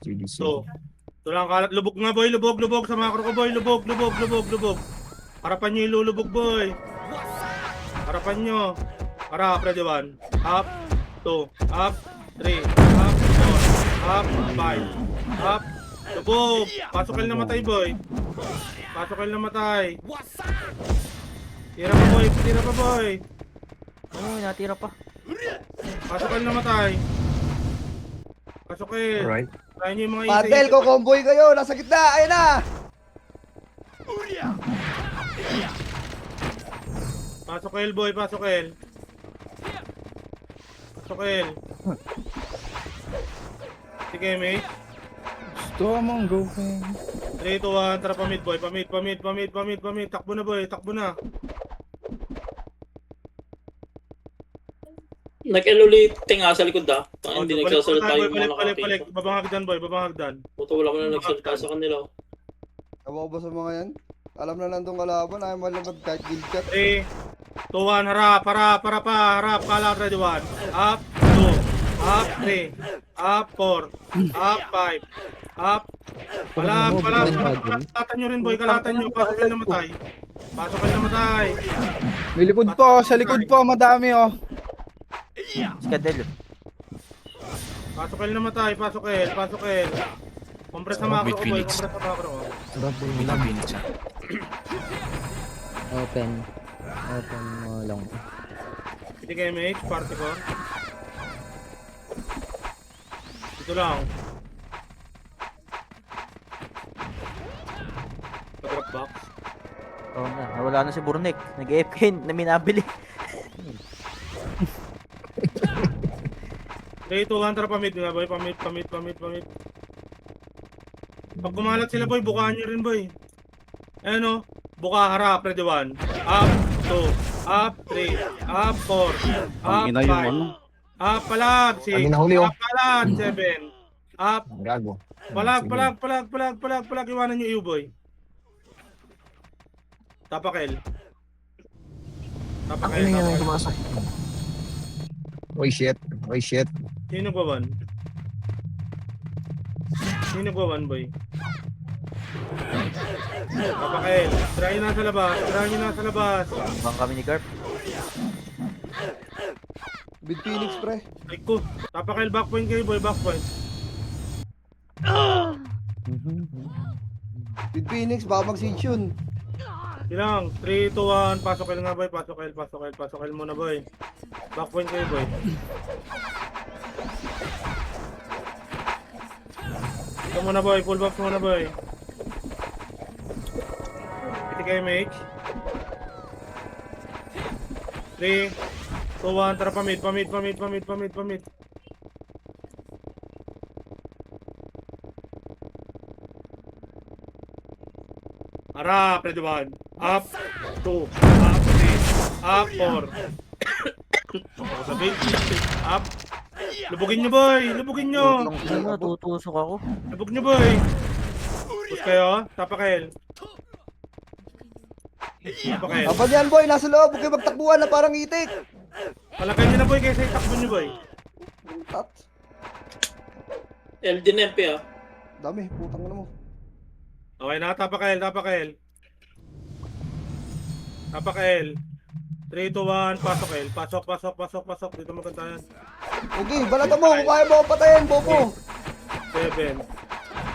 GDC. So, ito lang kalat. Lubog nga boy, lubog, lubog sa macro ko boy. Lubog, lubog, lubog, lubog. Harapan nyo ilulubog boy. Harapan nyo. Harap, ready 1. Up, 2, up, 3, up, 4, up, 5, up. Lubog. Pasok kayo namatay boy. Pasok kayo namatay. Tira pa boy, tira pa boy. Ano, natira pa. Pasok kayo namatay. Pasok kayo. Alright. Try nyo yung mga Patel, ko-comboy kayo. Nasa gitna. Ayan na. Pasok kayo boy, pasok kayo. Pasok kayo. Sige mate. Gusto mong gawin. 3, 2, 1, tara pamid boy, pamid. Takbo na boy, takbo na. Nag-eluliting nga sa likod ah. Oh, Hindi balik nagsasalita yung balik, mga balik. nakakita. Babang hagdan boy, babang hagdan. Puto wala ko na nagsalita sa kanila. Tama ko ba sa mga yan? Alam na lang itong kalaban. Ayaw malamad kahit guild cut. 3, 2, 1, harap, harap, kalat, ready 1. Up, 2, up, 3, up, 4, up, 5, up. Palag. Kalatan nyo rin boy, kalatan nyo. Pasok kayo namatay. Pasok kayo namatay. May likod po, sa likod po, madami oh. Skadel. Pasok kayo namatay, pasok kayo. Compress sa macro ko boy, compress sa macro ko. Sarap po yung minabin siya. Open mo lang. Hindi kayo MH, party ko. Dito lang. Drop box. Oo na, nawala na si Burnek. Nag-AFK na minabili. 3, 2, 1, tara pamid nga boy, pamid. Pag kumalat sila boy, bukaan nyo rin boy. Ayan o, buka harap, ready 1. Up, 2, up, 3, up, 4, up, 5. Up, palag, 6. Kami nahuli, oh. Up, palag, 7. Up, Gago. palag, iwanan nyo iyo boy. Tapakel. Ang ina nga yung pumasok. Oy shit. Sino nagwawan? Boy? Tapakel. Try nyo nasa labas. Bang kami ni Garp. Bid Phoenix, pre. Ay ko. Tapakel, backpoint kayo boy, backpoint. Bid Phoenix, baka mag-siege yun. Ilang? 3, 2, 1. Pasok kayo nga boy, pasok kayo muna boy. Backpoint kayo boy. Ito muna boy, full box muna boy. Piti kayo mage. 3, 2, 1, tara pamid. Harap, ready 1. Up, 2, up, 3, up, 4. Ako sabihin, up. Lubugin nyo boy, lubugin nyo. Tutusok ako. Lubog nyo boy. Push kayo, tapakel. Abang yan, boy. Nasa loob. Huwag kayo magtakbuhan na parang itik. Palagay nyo na boy, kaysa itakbo nyo boy. Tat. LD na MP ah. Dami. Putang na mo. Okay na, tapakel. 3, 2, 1, pasok el. Pasok. Dito maganda yan. Okay, balata mo. Kung kaya mo patayin, bobo. 7,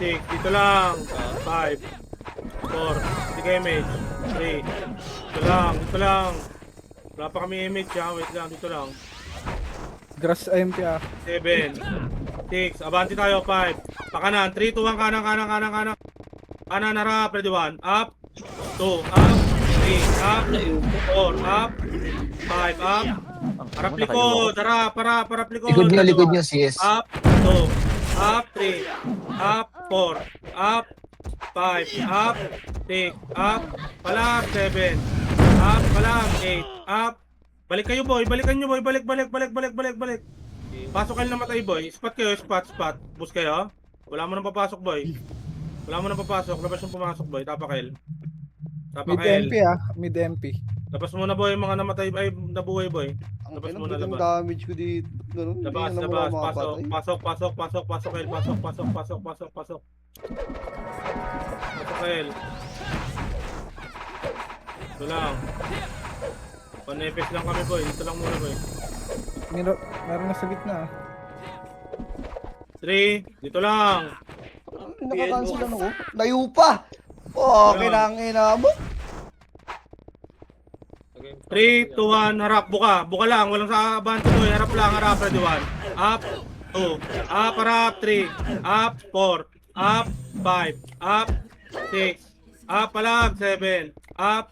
6, dito lang. 5, 4, hindi kayo image. 3, dito lang. Wala pa kami image ha, wait lang, dito lang. Grass IMP ah. 7, 6, abanti tayo, 5. Pakanan, 3, 2, 1, kanan. Kanan, harap, ready 1. Up, 2, up, 3, up, 4, up, 5, up. Harap likod, harap likod. Likod nyo, sis. Up, 2, up, 3, up, 4, up, 5, up, 6, up, palag, 7, up, palag, 8, up. Balik kayo boy, balikan nyo boy, balik. Pasok kayo na matay boy, spot kayo, spot. Bus kayo, wala mo nang papasok boy. Labas yung pumasok boy, tapakel. Mid MP ah, mid MP. Labas muna boy, mga namatay, ay nabuhay boy. Ang Labas kailan muna, ang labas. damage ko dito. Ganun, hindi Labas, na naman labas. ako makapatay. Pasok, El. Pasok. Pasok, El. Ito lang. Panepes lang kami, boy. Dito lang muna, boy. Meron na sa gitna. 3, dito lang. Nakakancel lang ako. Layo pa! Oh, kinangina mo. 3, 2, 1, harap, buka. Buka lang, walang sa abante, boy. Harap lang, harap, ready 1. Up, 2. Up, harap, 3. Up, 4. Up, 5. Up, 6. Up, palag, 7. Up,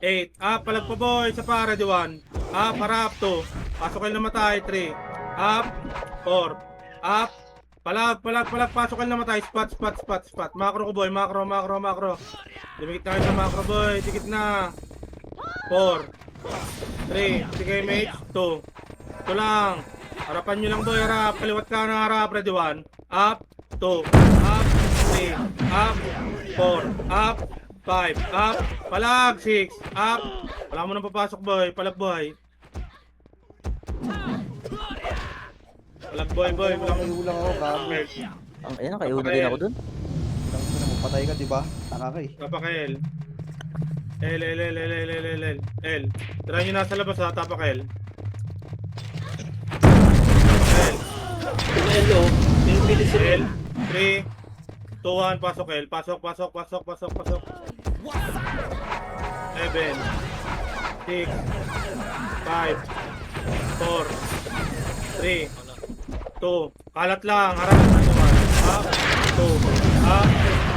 8. Up, palag pa, boy. Sa pa, ready 1. Up, harap, 2. Pasok kayo na matay, 3. Up, 4. Up, palag. Pasok kayo na matay. Spot. Macro ko, boy. Macro. Dumikit na kayo sa macro, boy. Dikit na. 4, 3, sige mate, 2. Ito lang. Harapan nyo lang, boy. Harap. Kaliwat ka na, harap. Ready 1. Up, 2. Up, 3. Up, 4. Up, 5. Up, palag, 6. Up. Wala mo nang papasok, boy. Palag, boy. Palag, boy. Wala mo. Layo lang ako, gago. Ayan, nakaiuna din ako dun. Lang ko na magpatay ka, di ba? Tanga ka eh. Tapak L. L. Try nyo nasa labas, ha. Tapak L. L. Hello. Pinipilit sila. L. 3, 2, 1, pasok L. Pasok. 7, 6, 5, 4, 3, 2. Kalat lang. Harap na naman. Up, 2. Up,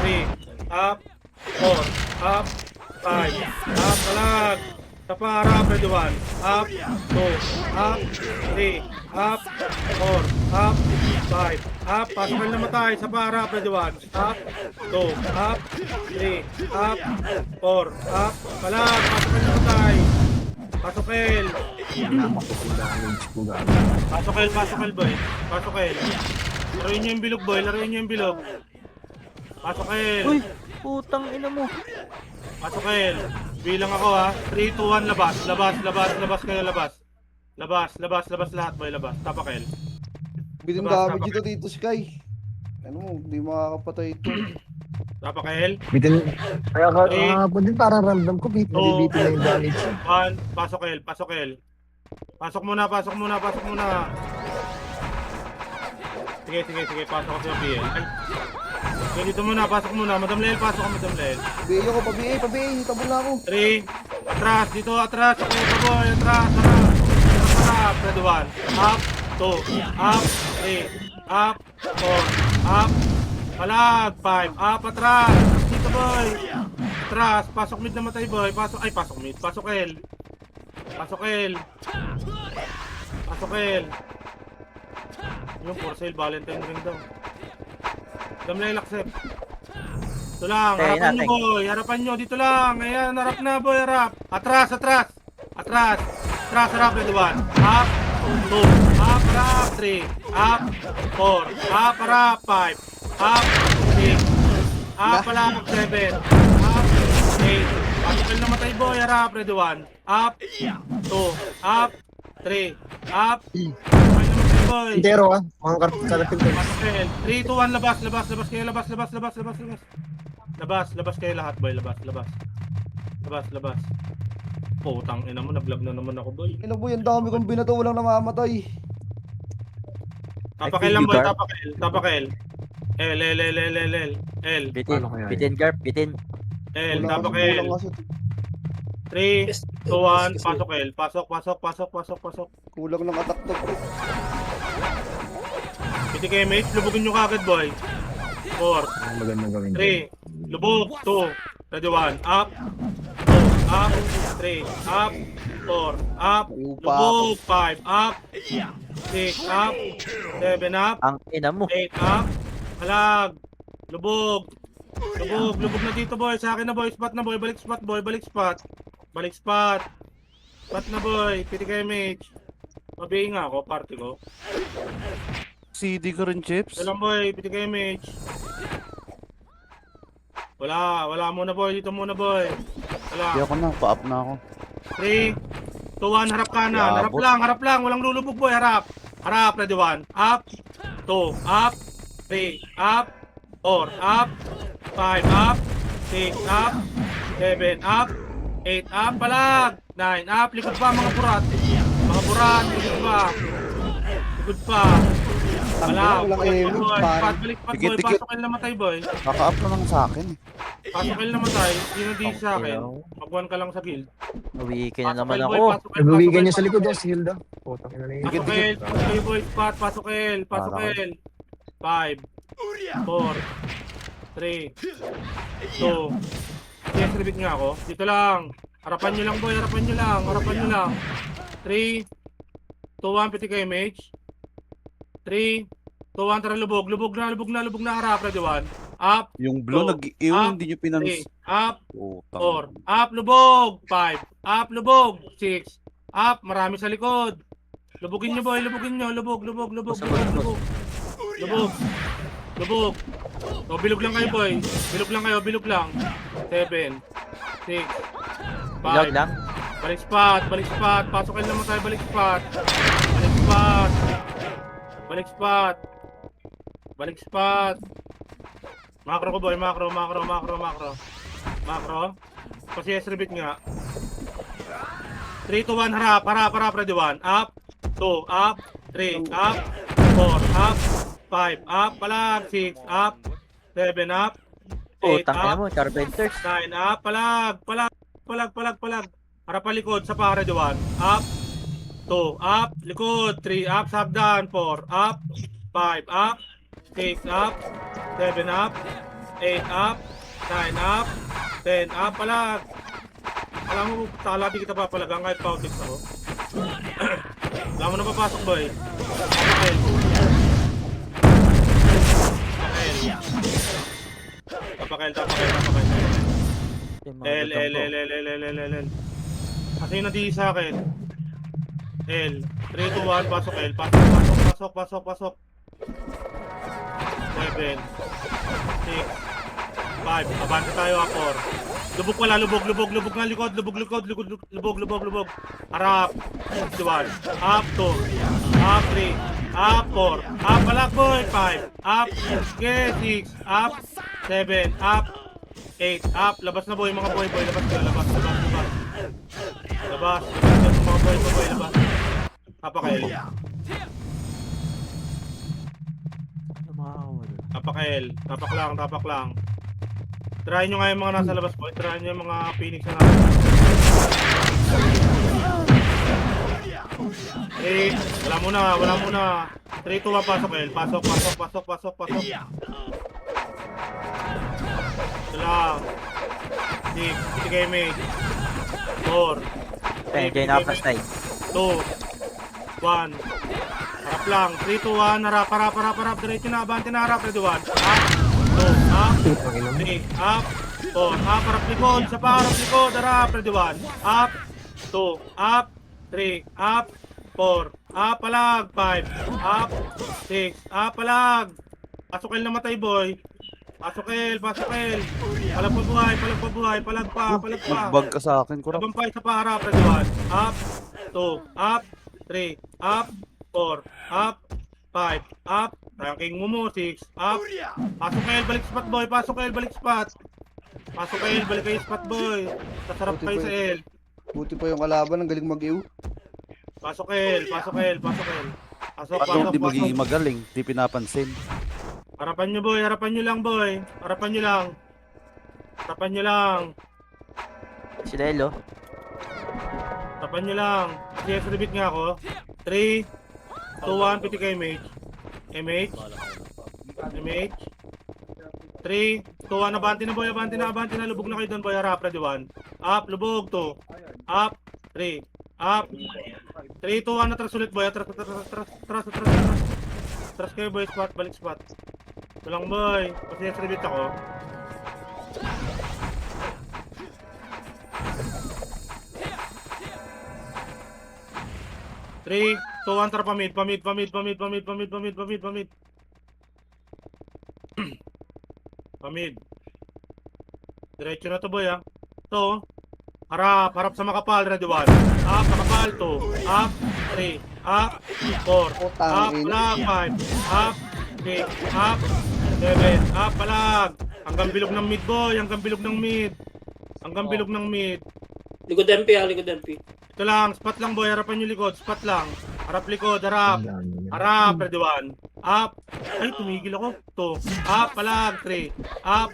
3. Up, 4. Up, 5. Up, kalag. Sa pa, harap. Ready 1. Up, 2. Up, 3. Up, 4. Up, 5. Up, pasok na matay. Sa pa, harap. Ready 1. Up, 2. Up, 3. Up, 4. Up, kalag. Pasok na matay. Pasok L. Pasok L, boy. Pasok L. Laruin nyo yung bilog, boy. Pasok L. Uy, putang ina mo. Pasok L. Bilang ako, ha. 3, 2, 1, labas kayo, labas. Labas lahat, boy, labas. Tapak L. Bitin Labas, damage tapak ito dito, Sky. Ano mo, hindi makakapatay ito. Tapak L. Bitin. Kaya Three. kahapon din parang random ko. Nabibitin na yung damage. 1, pasok L. Pasok muna. Sige, pasok ako sa PL. Ay. Okay, dito muna, pasok muna. Madam Lel, pasok ka, Madam Lel. Pabiay ako, pabiay. Tabon na ako. 3, atras, dito, atras. Okay, boy, atras, harap. Ready 1. Up, 2. Up, 3. Up, 4. Up, palag, 5. Up, atras. Dito, boy. Atras, pasok mid na matay, boy. Pasok mid. Pasok L. Yung for sale, Valentine ring daw. Damlay accept. Ito lang, Okay, harapan nyo, nothing. boy. Harapan nyo, dito lang. Ayan, harap na, boy, harap. Atras. Atras, harap, ready 1. Up, 2. Up, harap, 3. Up, 4. Up, harap, 5. Up, 6. Up, harap, 7. Up, 8. Pasok na matay, boy, harap, ready 1. Up, 2. Up, 3. Up, 5 boy. Intero ah. Mga kalapin ko. Pasok 3, 2, 1, labas kayo, labas kayo lahat, boy, labas. Putang ina mo, nag-vlog na naman ako, boy. Ina boy, ang dami kong binato, walang namamatay. Tapakel lang, boy, tapakel. L. Bitin, Paano kaya bitin, Garp, bitin. L, Wala kasi, tapakel. kulang kasi. 3, 2, 1, pasok L. Pasok. Kulang ng attack dog. Piti kayo, mate, lubugin nyo kagad, boy. 4, Ang magandang gawin. 3, lubog, 2, ready 1, up, 2, up, 3, up, 4, up, lubog, 5, up, 6, up, 7, up, Ang ina mo. 8, up, halag, lubog na dito, boy, sa akin na, boy, spot na, boy, balik spot. Spot na, boy, piti kayo, mate. Mabihin nga ako, party ko. CD ko rin, Chips. Ito lang, boy, piti kayo, mate. Wala muna, boy. Dito muna, boy. Wala. Hindi ako na, pa-up na ako. 3, 2, 1, harap kanan. Harap lang. Walang lulubog, boy. Harap. Harap, ready 1. Up. 2. Up. 3. Up. 4. Up. 5. Up. 6. Up. 7. Up. 8. Up. Palag. 9. Up. Likod pa mga burat. Mga burat. Likod pa. Likod pa. Palag. Walang Balik emo, boy. pan. Balik boy. Dikit-dikit. Pasok kayo namatay boy. Kaka-up na lang sa akin eh. Pasok kayo namatay. Hindi na sa akin. Mag-1 ka lang sa guild. Nawikin na Pasok naman kayo, ako. boy. Pasok kayo, Nagbuwigan pasok niya sa kayo, likod, pasok oh, si Hilda. Putang ina na yun. Pasok kayo, pasok kayo boy, spot, pasok kayo, pasok kayo. 5, 4, 3, 2, yes, repeat nga ako. Dito lang. Harapan nyo lang boy, harapan nyo lang, harapan nyo lang. 3, 2, 1, piti kayo mage. 3, 2, 1, tara lubog, lubog na, harap, ready 1. Up, Yung blue, Up. hindi nyo 3, pinans... up, Utang. 4, up, lubog, 5, up, lubog, 6, up, marami sa likod. Lubugin nyo boy, lubugin nyo, lubog. Lubog. O, bilog lang kayo boy, bilog lang. 7, 6, 5, Bilog lang. balik spot, pasok kayo naman tayo, balik spot. Macro ko boy, macro. Kasi yes, repeat nga. 3, 2, 1, harap, ready 1. Up, 2, up, 3, up, 4, up, 5, up, palag, 6, up, 7, up, 8, Utang na up, mo, Carpenters. 9, up, palag. Harap palikod, sa pa, ready 1. Up, 2, up, likod, 3, up, sagdan, 4, up, 5, up, 6, up, 7, up, 8, up, 9, up, 10, up, palag. Alam mo, talabi kita papalagang kahit pautix ako. Alam mo na papasok boy. Tapakil. Yung mga L. gagawin ko. Kasi yung nadi sa akin. L. 3, 2, 1, pasok L. Pasok. 7, 6, 5. Abante tayo, 4. Lubog pala, lubog nga likod. Lubog. Harap. 1. Up, 2. Up, 3. Up, 4. Up, palak boy. 5. Up. 6. Up. 7. Up. 8. Up. Labas na boy, mga boy. Labas. Labas mga boy. Labas. Tapakail. Tapak lang. Try nyo nga yung mga nasa labas boy. Try nyo yung mga Phoenix na nasa. Wala muna. 3, 2, 1, pasok El. Pasok. Ito lang. 6, piti kayo mate. 4. Enjoy na pas tayo. 2, 1. Harap lang. 3, 2, 1. Harap. Diretso na. Abante na harap. Ready 1. Up. 2. Up. 3. Up. 4. Up. Harap likod. Sa pa. Harap likod. Harap. Ready 1. Up. 2. Up. 3. Up. 4. Up. Palag. 5. Up. 6. Up. Palag. Pasok El na matay boy. Pasok El. Palag pa. Bag ka sa akin, kurap. Labang pa isa pa harap, ready 1. Up, 2, up, 3, up, 4, up, 5, up, ranking mo 6, up. Pasok kayo, balik spot boy, balik kayo spot boy. Sasarap kayo sa L. Buti pa yung kalaban, ang galing mag-ew. Pasok El. Pasok. Paano hindi magiging magaling? Di pinapansin. Harapan nyo boy, harapan nyo lang. Si Lelo. Harapan nyo lang. Yes, repeat nga ako. 3, 2, 1, piti kayo mage. MH. 3, 2, 1, abante na boy, lubog na kayo doon boy, harap, ready 1. Up, lubog, 2. Up, 3. Up. 3, 2, 1, atras ulit boy, atras kayo boy, balik spot. Ito lang boy, kasi yes, repeat ako. Three, 2, 1, tara pamid. Pamid. Diretso na to boy ah. Harap sa makapal, ready 1. Up, makapal, 2. Up, 3. up, 4, Putang up, ina. palag, 5, up, 6, up, 7, up, palag. Hanggang bilog ng mid, boy. Hanggang bilog ng mid. Hanggang bilog ng mid. Likod MP ha, likod MP. Ito lang, spot lang, boy. Harapan yung likod, spot lang. Harap likod, harap. Harap, ready 1. Up. Ay, tumigil ako. 2. Up, palag. 3. Up.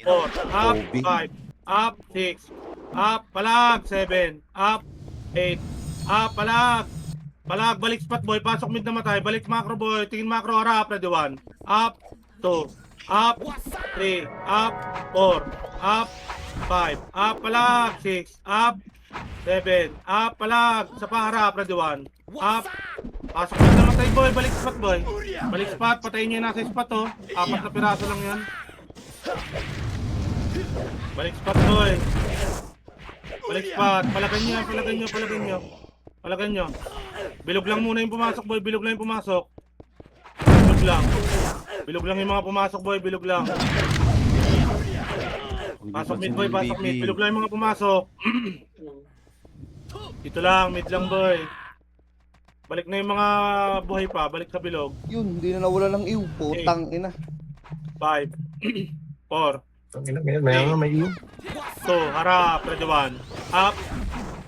4. Up. Kobe. 5. Up. 6. Up, palag. 7. Up. 8. Up, palag. Palag, balik spot, boy. Pasok mid na matay. Balik macro, boy. Tingin macro, harap. Ready 1. Up. 2. Up. 3. Up. 4. Up. 5. Up, palag. 6. Up. 7. Up, palag. Sa paharap, ready 1. Up. Pasok mid na matay, boy. Balik spot, boy. Balik spot. Patayin niya yung nasa spot, oh. 4 na piraso lang yan. Balik spot, boy. Balik spot. Palagan nyo, palagan nyo, palagan nyo. Palagan nyo. Bilog lang muna yung pumasok, boy. Bilog lang yung pumasok. Bilog lang. Bilog lang yung mga pumasok, boy. Bilog lang. Pasok mid, boy. Pasok mid. Bilog lang yung mga pumasok. Dito lang. Mid lang, boy. Balik na yung mga buhay pa. Balik sa bilog. Yun, hindi na nawala ng iw. Putang ina. 5. 4. May iyo. 2. Harap. Ready 1. Up.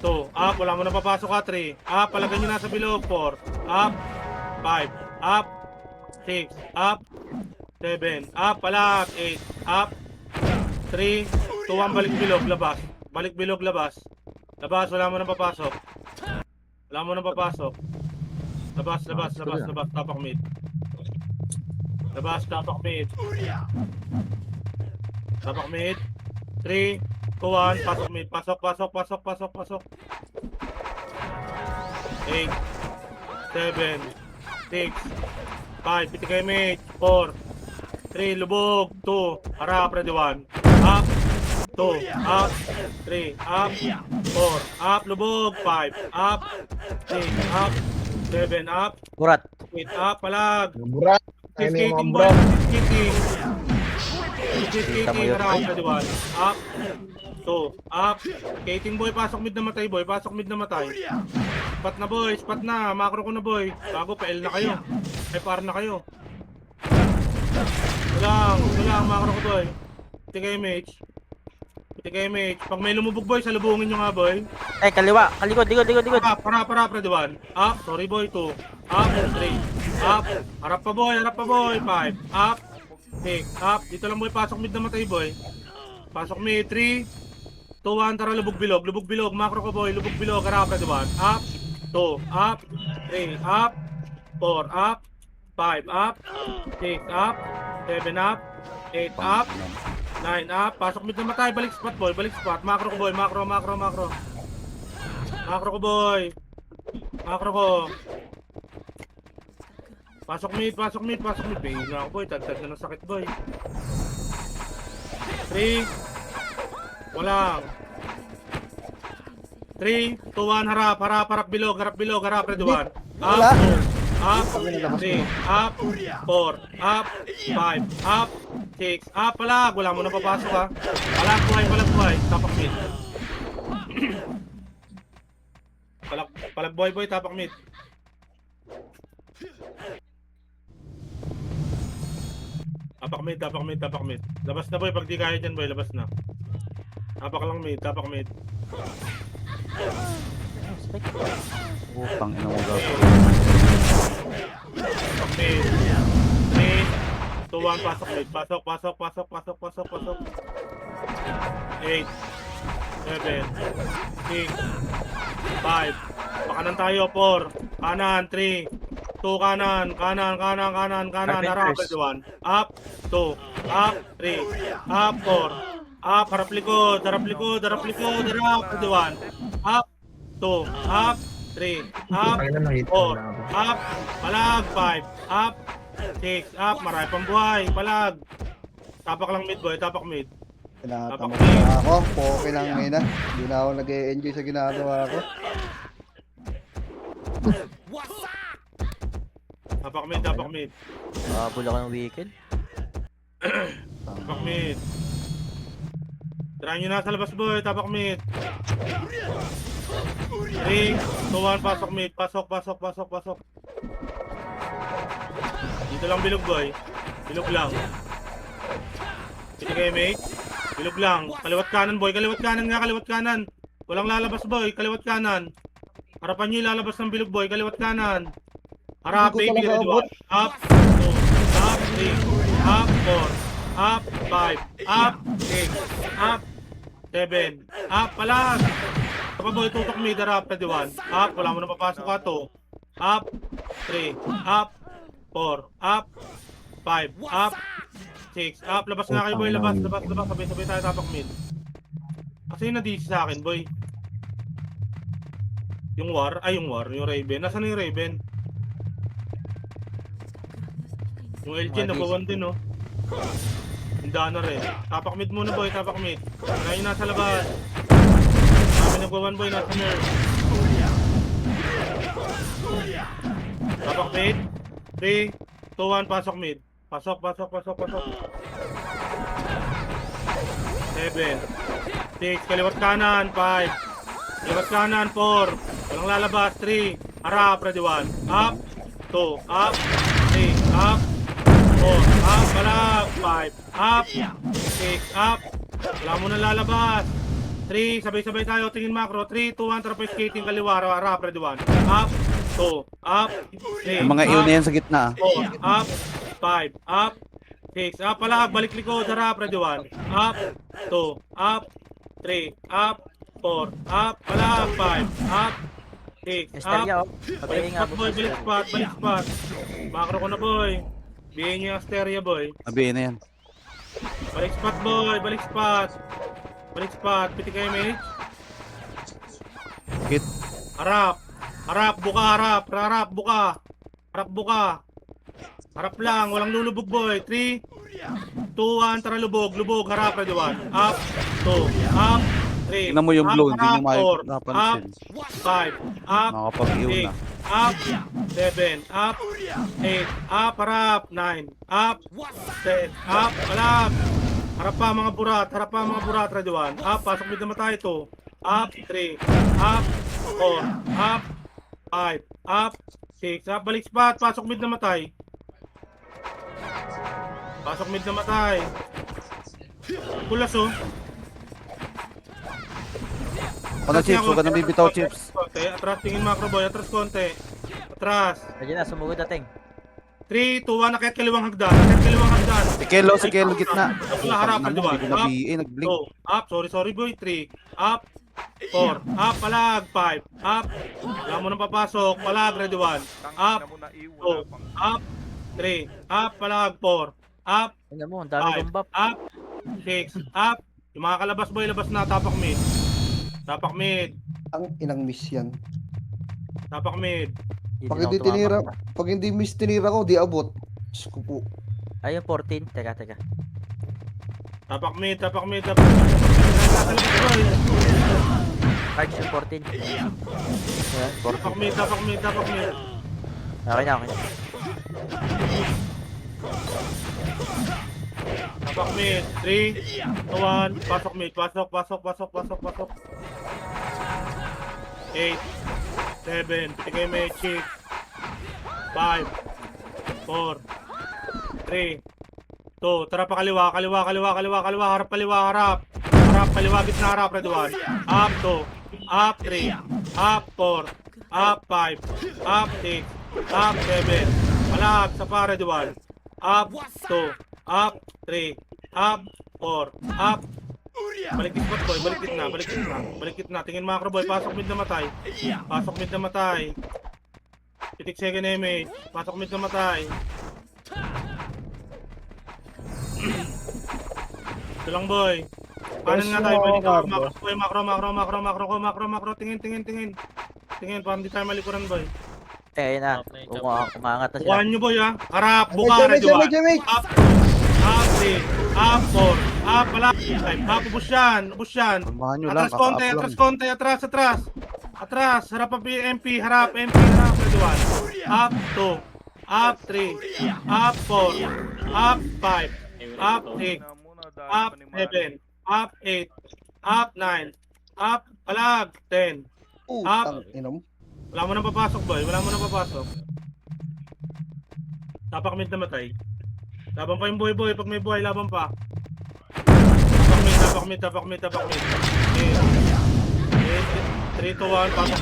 2. Up. Wala mo na papasok ka. 3. Up. Palagan nyo nasa bilog. 4. Up. 5. Up. 6. Up. 7. Up. Palag. 8. Up. 3. 2. 1. Balik bilog. Labas. Balik bilog. Labas. Labas. Wala mo na papasok. Wala mo na papasok. Labas. Labas. Labas. Labas. Tapak mid. Labas. Tapak mid. Tapak mid. 3. 2. 1. Pasok mid. Pasok. Pasok. Pasok. Pasok. Pasok. 8. 7. 6. 5. Pitigay mid. 4. 3. Lubog. 2. Harap. Ready 1. Up. 2. Up. 3. Up. 4. Up. Lubog. 5. Up. 6. Up. 7. Up. Burat. 8. Up. Palag. Burak. Ay, may mga Skating bro. boy. Skating. Kita mo Skating. yun. Harap. Ready 1. Up. 2. Up. Skating boy. Pasok mid na matay, boy. Pasok mid na matay. Spot na, boy. Spot na. Macro ko na, boy. Bago pa L na kayo. Ay, par na kayo. Ito lang. Macro ko, boy. Piti kayo, mage. Piti kayo, mage. Pag may lumubog, boy, salubungin nyo nga, boy. Ay, kaliwa. Kalikod, likod, likod, likod. Harap, ready 1. Up. Sorry, boy. 2. Up. 3. Up. Harap pa, boy. 5. Up. 6. Up. Dito lang, boy. Pasok mid na matay, boy. Pasok mid. 3. 2, 1. Tara, lubog bilog. Lubog bilog. Macro ko, boy. Lubog bilog. Harap, ready 1. Up. 2. Up. 3. Up. 4. Up. 5. Up. 6. Up. 7. Up. 8. Up. 9. Up. Pasok mid na matay. Balik spot, boy. Balik spot. Macro ko, boy. Macro. Macro ko, boy. Macro ko. Pasok mid. Pain na ako, boy. Tagtag na ng sakit, boy. 3. Walang. 3, 2, 1, harap, bilog, ready 1. Wala. Up, 3, up, 4, up, 5, up, 6, up, palag, wala mo na papasok ha. Palag buhay, tapak mid. Palag boy, tapak mid. Tapak mid. Labas na, boy, pag di kaya dyan, boy, labas na. Tapak lang mid, tapak mid. Putang ina mo gago. Tapak mid. 3, 2, 1, pasok mid. Pasok. 8, 7, 6, 5. Pakanan tayo, 4. Kanan, 3. 2 kanan. Harap, 1. Up, 2. Up, 3. Up, 4. Up, harap likod. Harap, 1. Up, 2. Up, 3. Up, 4. Up, palag, 5. Up, 6. Up, marami pang buhay. Palag. Tapak lang mid, boy. Tapak mid. Tinatama na ako. Poke lang ina. Hindi na ako nag-e-enjoy sa ginagawa ko. Tapak mid. Bula ka ng weekend. Tapak mid. Try nyo na sa labas, boy. Tapak mid. 3, 2, 1, pasok mid. Pasok. Dito lang bilog boy. Bilog lang. Dito kayo mate. Bilog lang. Kaliwat kanan boy. Kaliwat kanan. Walang lalabas boy. Kaliwat kanan. Harapan nyo lalabas ng bilog boy. Kaliwat kanan. Harap, Hindi ko baby, talaga ready abot. one. Up, 2, up, 3, up, 4, up, 5, up, 6, up, 7, up, palag. Kapag boy, tutok mid, harap, ready one. Up, wala mo na papasok ka to. Up, 3, up, 4, up, 5, up, 6, up. Labas nga kayo boy, labas. Sabay tayo tapak mid. Kasi yun na-DC sa akin boy. Yung Raven. Nasaan na yung Raven? Yung LG nabawan din, no? Handa na rin. Tapak mid muna, boy. Tapak mid. Ngayon nasa labas. Kami nagbawan, boy. Nasa nerve. Tapak mid. 3, 2, 1. Pasok mid. Pasok. 7. 6. Kaliwat kanan. 5. Kaliwat kanan. 4. Walang lalabas. 3. Harap. Ready 1. Up. 2. Up. 3. Up. 4, up, palag, 5, up, 6, up, wala mo na lalabas, 3, sabay-sabay tayo, tingin macro, 3, 2, 1, trapeze skating, kaliwa, harap, ready 1, up, 2, up, 3, Yung mga iyo na yan sa gitna. 4, up, 5, up, 6, up, palag, balik likod, harap, ready 1, up, 2, up, 3, up, 4, up, palag, 5, up, 6, up, Esterya, oh. balik spot boy, balik spot, macro ko na boy. Bihin niyo yung Asteria, boy. Sabihin na yan. Balik spot, boy. Balik spot. Piti kayo, mate. Hit. Harap. Buka. Harap, buka. Harap lang. Walang lulubog, boy. 3, 2, 1. Tara, lubog. Harap, ready 1. Up, 2, up, 3. Tingnan mo yung blue, Up, hindi mo harap, 4, up, napansin. 5, up, Nakapag-iyo 6, na. up, 7, up, 8, up, harap, 9, up, 10, up, harap. Harap pa mga burat, ready 1. Up, pasok mid naman tayo to. Up, 3, up, 4, up, 5, up, 6, up, balik spot, pasok mid naman tayo. Kulas oh. Ano chips? Huwag ka nang bibitaw chips. Atras, tingin macro boy, atras konti. Atras. Ayun na, sumugod dating. 3, 2, 1, akit kaliwang hagdan. Si Kelo gitna. Harap, Ano ready mo, 1. hindi ko nabihin, nag-blink. 2, up, sorry boy, 3, up, 4, up, palag, 5, up, wala mo nang papasok, palag, ready 1, up, 2, up, 3, up, palag, 4, up, Tingnan mo, ang dami 5, kong buff. up, 6, up, yung mga kalabas boy, labas na, tapak mid, Ang inang miss yan. Pag Hindi hindi na ako tinira, tumapak. pag hindi miss tinira ko, di abot. Diyos ko po. Ayun, 14. Teka. tapak mid, nasa labas boy, Cards yung 14. Ayan, 14. tapak mid, Okay na. tapak mid, 3, 2, 1, pasok mid, pasok. 8, 7, pitigay may chick. 5, 4, 3, 2, tara pa kaliwa, harap, kaliwa, gitna, harap, ready 1, up 2, up 3, up 4, up 5, up 6, up 7, palag, sa pa, ready 1, up 2, up 3, up 4, up, balik spot boy, balik na, tingin macro boy, pasok mid na matay, pitik second image, pasok mid na matay. Ito lang boy. Kanan nga tayo, balik ako, macro, tingin, parang di tayo malikuran boy. Ayun na. Umaangat na sila. Bukahan nyo boy ha, harap, buka, ready 1, up, 3, up 4, up, pala, 5, up, ubus yan. Kalmahan nyo lang, Atras konti, atras. Harap ang MP, harap, ready 1. Up 2, up 3, up 4, up 5, up 6, up 7, up 8, up 9, up, palag, 10, Up. Inom. Wala mo nang papasok, boy. Wala mo nang papasok. Tapak mid na matay. Laban pa yung boy, boy. Pag may buhay, laban pa. Tapak mid. 3 to 1, pasok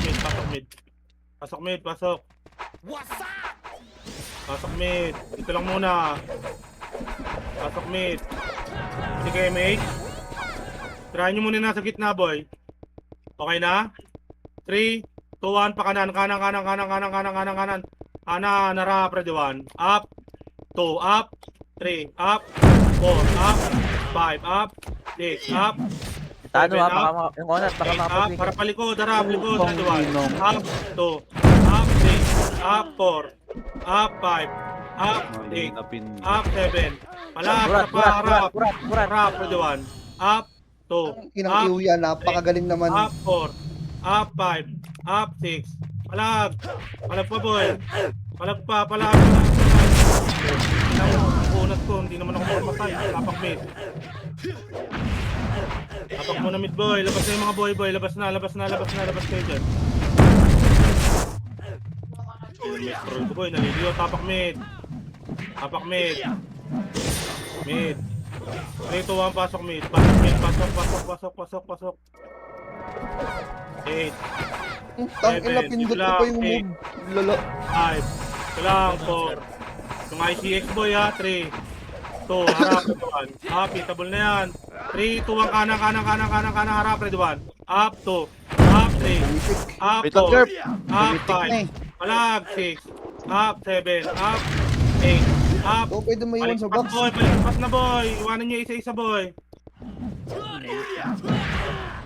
mid. Pasok. Pasok mid. Dito lang muna. Pasok mid. Hindi kayo mate. Try nyo muna nasa gitna, boy. Okay na? 3, 2, 1, pa kanan. Kanan. Kanan, harap, ready 1. Up. 2, up. 3, up. 4, up. 5, up. 6, up. Tano ha, 7, up. baka yung onat, baka 8, up. mapag-weak. Para palikod, harap, likod, ready 1. Ninong. Up. 2, up. 3, up. 4, up. 5, up. 6, up. 7. Palag, harap. Harap, ready 1. Up. 2, Inang up. Iuya, napakagaling naman. Up 4, up 5, up 6. Palag pa boy. Palag. Unat ko, hindi naman ako mamatay. Tapak mid. Tapak mo na mid boy. Labas na yung mga boy. Labas kayo dyan. Scroll ko boy, naliliyo. Tapak mid. Mid. 3 to 1, pasok mid. Pasok. 8, Tangina, pindot ko pa yung move. Lala. 5, kulang 4. Yung ICX boy ha, 3, 2, harap, 1. Up, hitable na yan. 3, 2, 1, kanan, harap, ready 1. Up, 2, up, 3, up, Wait lang, 4, Jerp. up, 5, palag, 6, up, 7, up, 8, up. Oh, pwede mo iwan sa box. Balikspat na boy. Iwanan nyo isa-isa boy.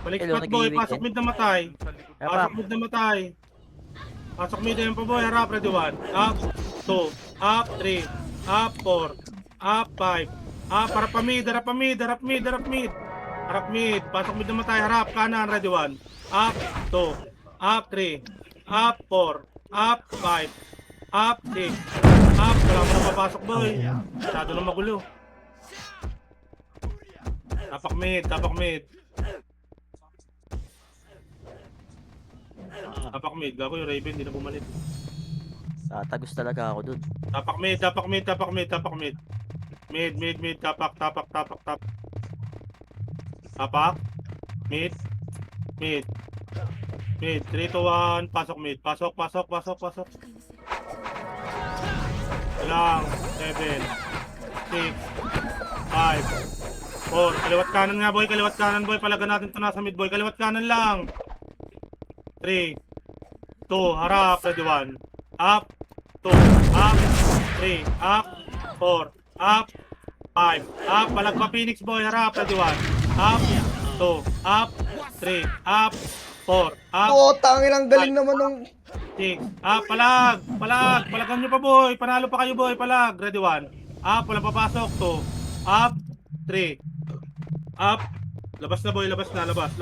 Balikspat boy, pasok mid na matay. Pasok mid na pa boy, harap, ready 1. Up, 2, up, 3, up, 4, up, 5. Up, harap mid. Pasok mid na matay, harap, kanan, ready 1. Up, 2, up, 3, up, 4, up, 5, up, 6, up. Wala mo na papasok boy. Masyado na magulo. Tapak mid. Tapak mid. Gago yung Raven, hindi na bumalik. Tatagos talaga ako dun. Tapak mid. Mid. Tapak. Mid. 3 to 1. Pasok mid. Pasok. Lang. 7, 6, 5, 4. Kaliwat kanan nga boy. Palagan natin ito nasa mid boy. Kaliwat kanan lang. 3, 2, harap, ready 1. Up, 2, up, 3, up, 4, up, 5, up. Palag pa Phoenix boy, harap, ready 1. Up, 2, up, 3, up, 4, up. Oh, tangin, ang galing naman ng... 6, up, palag. Palagan nyo pa boy. Panalo pa kayo boy, palag, ready 1. Up, walang papasok. 2, up, 3, up. Labas na boy, labas. Tapak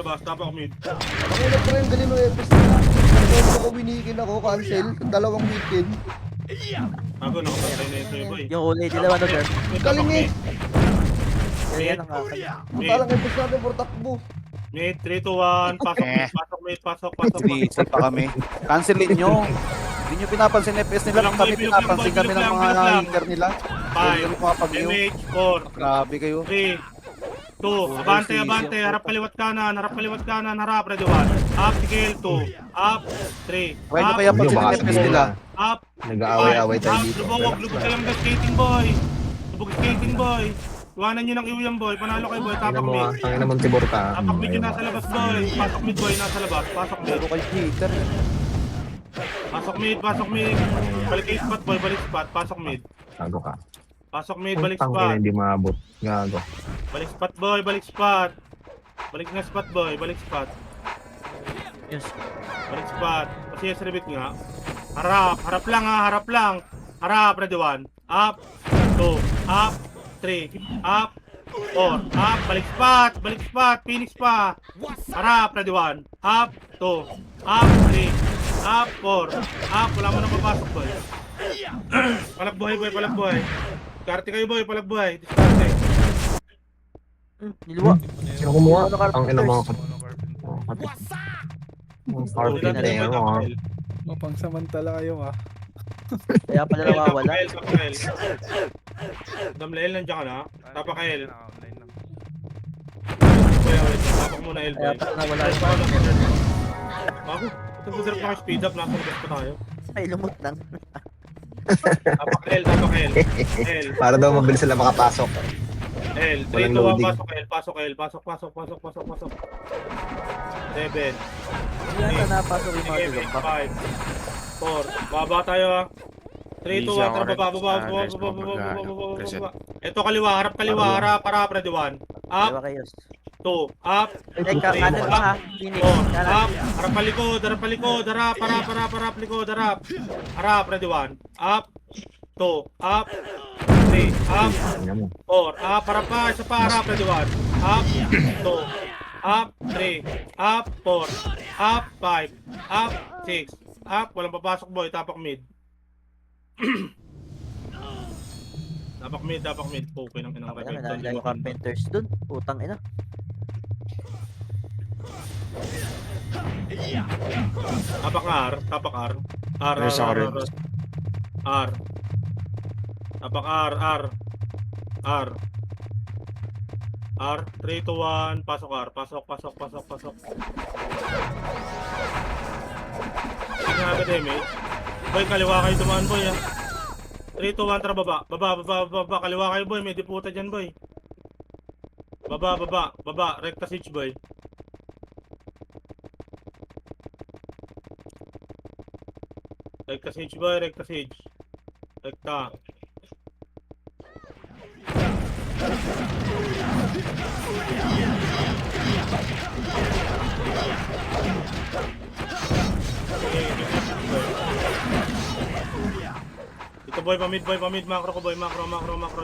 mid. Ang ina ko yung galing ng Epes na. Kung ako winikin ako, cancel. Dalawang weekend. Ako, nakapatay na yun sa'yo boy. Yung uli, dilaw ano dyan. Galing eh. Yan ang akin. Parang Epes natin for takbo. Mid, 3 to 1. Pasok. Reset pa kami. Cancelin nyo. Hindi nyo pinapansin FPS nila lang kami pinapansin kami ng mga hater nila. 5, damage, 4, Grabe kayo. 3, 2, abante, harap kaliwat kanan, harap, ready 1. Up, skill, 2, up, 3, Kaya nyo kaya pansin ng FPS nila. up, Nag-aaway-aaway tayo up, dito. lubog ka lang ng skating boy. Iwanan nyo ng iuyan boy, panalo kayo boy, tapak mid. Tangin naman si Borta. Tapak mid yung nasa labas boy, pasok mid boy, nasa labas, pasok mid. Pero kay hater. Pasok mid. Balik kayo spot boy, balik spot, pasok mid. Gago ka. Pasok mid, balik Tangin spot. hindi maabot. Gago. Balik spot boy, balik spot. Balik na spot boy, balik spot. Yes. Balik spot. Kasi yes, rebit nga. Harap lang. Harap, ready 1. Up, 2, up, 3, up, 4, up, balik spot, Phoenix pa. Harap, ready 1. Up, 2, up, 3, up, 4, up, wala mo na papasok boy. Palag buhay. Karte kayo boy, palag buhay. Diskarte. Niliwa. Sino kumuha? Ang ina mga kat. Oh, kat. Orphan Tapos tayo mo, ha? L. Mapangsamantala kayo ah. Kaya pala nawawala. Tapak L. Damlael, nandiyan ka na? Tapak L. Kuya, wait. Tapak muna L, Kaya boy. pala nawala. Bago. Ito po sarap na speed up. Nasa labas pa tayo. Ay, lumot lang. Tapak L, tapak L. L. Para daw mabilis sila makapasok. L. 3, Walang 2, 1, loading. pasok L. Pasok L. Pasok. 7. Hindi yata napasok yung mga 5, tulog pa. 4. Baba tayo ha. 3, 2, 1, tara baba. Ito kaliwa, harap, harap, ready 1. Up, Diba kayo? 2, up, Teka, kanan pa ha. Phoenix. 4, Kanan. up, harap palikod, harap, likod, harap. Harap, ready 1. Up, 2, up, 3, up, Tingnan mo. 4, up, harap pa, isa pa, harap, ready 1. Up, 2, up, 3, up, 4, up, 5, up, 6, up, walang papasok boy, tapak mid. Tapak mid, okay ng inang Ayan, rebel. nandiyan yung carpenters dun. Putang ina. Tapak R. R. Tapak R. R. 3, 2, 1, pasok R. Pasok. Sige nga agad damage. Boy, kaliwa kayo dumaan boy ha. 3, 2, 1, tara baba. Baba. Kaliwa kayo boy, may diputa dyan boy. Baba. Rekta siege boy. Rekta siege. Rekta. Dito boy, pa-mid, macro ko boy, macro.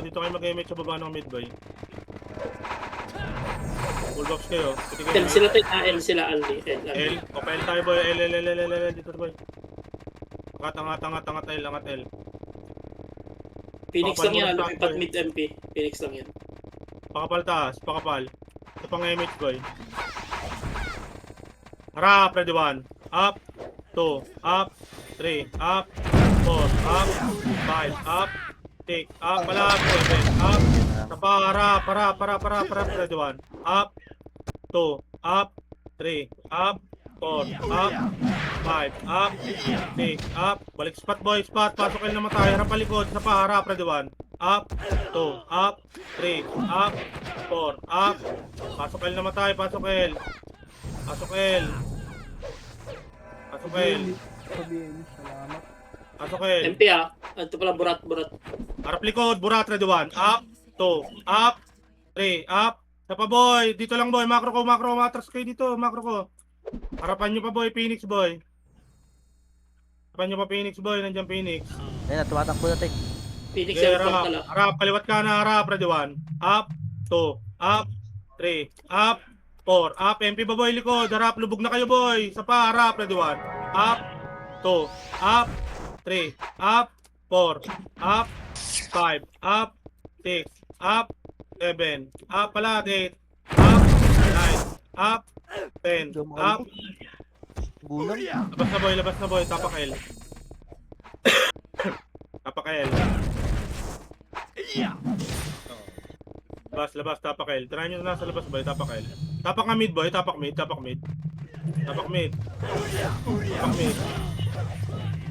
Dito kayo mag-image sa baba ng mid boy. Full box kayo. L sila tayo. L sila. L, papel tayo boy, L, dito boy. Angat L. Phoenix lang yan. Pakapal mo Pag na mid MP. Phoenix lang yan. Pakapal taas. Ito pang image boy. Harap, ready 1. Up, 2, up, 3, up, 4, up, 5, up, 6, up, pala, 7, up, tapa, harap, ready 1. Up, 2, up, 3, up, 4, up, 5, up, 6, up, balik spot boy, pasok kayo na matay, harap palikod, sa pa, harap, ready 1. Up, 2, up, 3, up, 4, up, pasok kayo na matay, pasok L. Sabihin, salamat. Pasok L. MP ah. Ito pala burat. Harap likod, burat, ready 1. Up, 2, up, 3, up. Sa pa boy, dito lang boy, macro ko, matras kayo dito, macro ko. Harapan nyo pa boy, Phoenix boy. Nandiyan Phoenix. Ayun na, tumatakbo na tek. Phoenix Okay, airport harap, pala. kaliwat ka na, harap, ready 1. Up, 2, up, 3, up, 4, up, MP ba boy, likod, harap, lubog na kayo boy. Sa pa, harap, ready 1. Up, 2, up, 3, up, 4, up, 5, up, 6, up, 7, up pala, 8, up, 9, up, 10, up, Gulang. labas na boy, tapak L. Labas, tapak L. Try nyo na nasa labas boy, tapak L. Tapak nga mid boy, tapak mid.